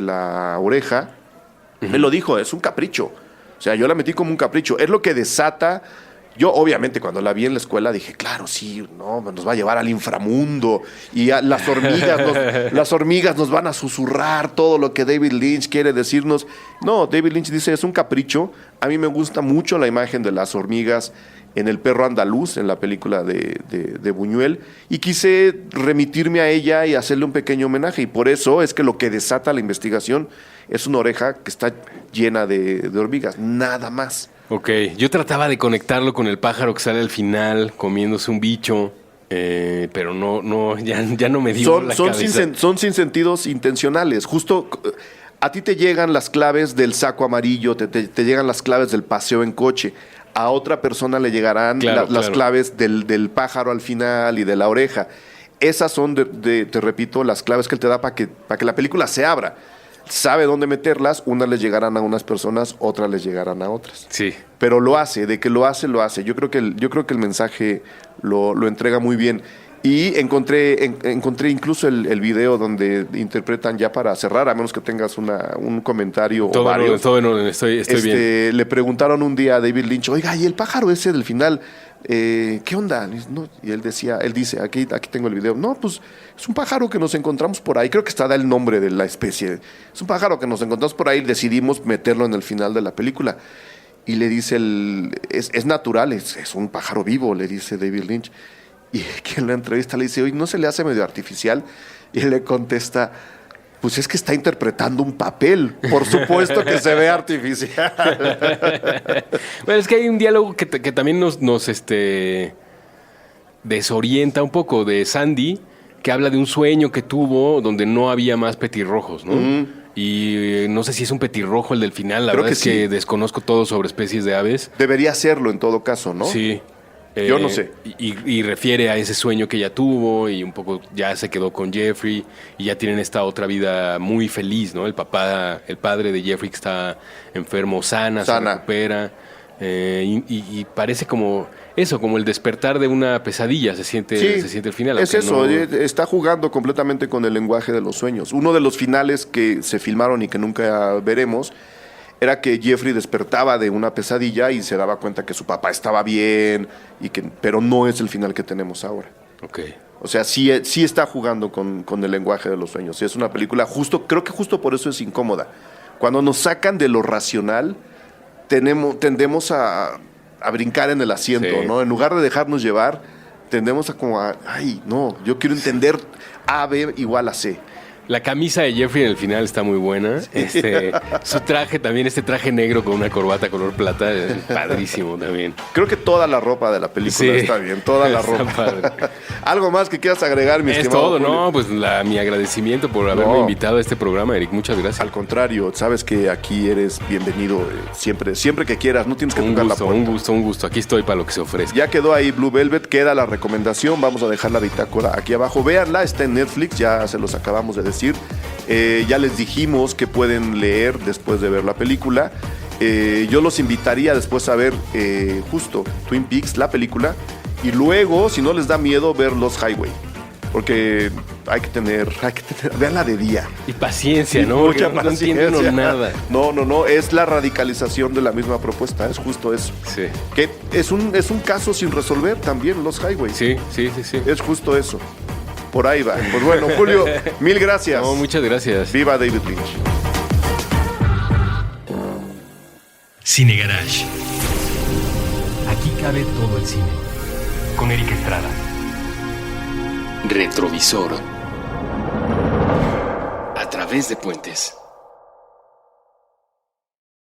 la oreja, él lo dijo, es un capricho. O sea, yo la metí como un capricho. Es lo que desata. Yo, obviamente, cuando la vi en la escuela dije, claro, sí, no, nos va a llevar al inframundo y las hormigas nos van a susurrar todo lo que David Lynch quiere decirnos. No, David Lynch dice, es un capricho. A mí me gusta mucho la imagen de las hormigas en El perro andaluz, en la película de Buñuel, y quise remitirme a ella y hacerle un pequeño homenaje. Y por eso es que lo que desata la investigación es una oreja que está llena de hormigas, nada más. Ok, yo trataba de conectarlo con el pájaro que sale al final comiéndose un bicho, pero ya no me dio la cabeza. Son sinsentidos intencionales. Justo a ti te llegan las claves del saco amarillo, te llegan las claves del paseo en coche. A otra persona le llegarán las claves del pájaro al final y de la oreja. Esas son, te repito, las claves que él te da para que la película se abra. Sabe dónde meterlas, unas les llegarán a unas personas, otras les llegarán a otras. Sí. Pero lo hace, de que lo hace, lo hace. Yo creo que el mensaje lo entrega muy bien. Y encontré incluso el video donde interpretan, ya para cerrar, a menos que tengas un comentario o varios. Todo en orden, estoy bien. Le preguntaron un día a David Lynch, oiga, ¿y el pájaro ese del final? ¿Qué onda? Y él dice, aquí tengo el video. No, pues es un pájaro que nos encontramos por ahí. Creo que está el nombre de la especie. Es un pájaro que nos encontramos por ahí y decidimos meterlo en el final de la película. Y le dice, es natural, es un pájaro vivo, le dice David Lynch. Y que en la entrevista le dice, oye, ¿no se le hace medio artificial? Y él le contesta, pues es que está interpretando un papel. Por supuesto que se ve artificial. Bueno, es que hay un diálogo que también nos desorienta un poco de Sandy, que habla de un sueño que tuvo donde no había más petirrojos, ¿no? Y no sé si es un petirrojo el del final, la Creo verdad que es que sí. desconozco todo sobre especies de aves. Debería serlo en todo caso, ¿no? Sí. Yo no sé. Y refiere a ese sueño que ella tuvo y un poco ya se quedó con Jeffrey y ya tienen esta otra vida muy feliz, ¿no? El padre de Jeffrey que está enfermo, sana. Se recupera. Y parece como eso, como el despertar de una pesadilla, se siente el final. Es eso, está jugando completamente con el lenguaje de los sueños. Uno de los finales que se filmaron y que nunca veremos era que Jeffrey despertaba de una pesadilla y se daba cuenta que su papá estaba bien, pero no es el final que tenemos ahora. Okay. O sea, sí está jugando con el lenguaje de los sueños. Es una película creo que justo por eso es incómoda. Cuando nos sacan de lo racional, tendemos a brincar en el asiento, sí, ¿no? En lugar de dejarnos llevar, tendemos ay, no, yo quiero entender A, B igual a C. La camisa de Jeffrey en el final está muy buena. Su traje también, este traje negro con una corbata color plata, es padrísimo también. Creo que toda la ropa de la película está bien, toda la ropa. Padre. ¿Algo más que quieras agregar, mi estimado todo, Julio? ¿no? Pues mi agradecimiento por haberme invitado a este programa, Eric. Muchas gracias. Al contrario, sabes que aquí eres bienvenido siempre que quieras. No tienes que tocar la puerta. Un gusto. Aquí estoy para lo que se ofrezca. Ya quedó ahí Blue Velvet, queda la recomendación. Vamos a dejar la bitácora aquí abajo. Véanla, está en Netflix, ya se los acabamos de decir. Ya les dijimos que pueden leer después de ver la película. Yo los invitaría después a ver justo Twin Peaks, la película, y luego, si no les da miedo, ver Lost Highway. Porque hay que tener, veanla de día. Y paciencia, ¿no? Mucha Porque paciencia. No entiendo nada. No, es la radicalización de la misma propuesta, es justo eso. Sí. Que es un caso sin resolver también, Lost Highway. Sí. Es justo eso. Por ahí va. Pues bueno, Julio, mil gracias. No, muchas gracias. Viva David Lynch. Cine Garage. Aquí cabe todo el cine. Con Eric Estrada. Retrovisor. A través de puentes.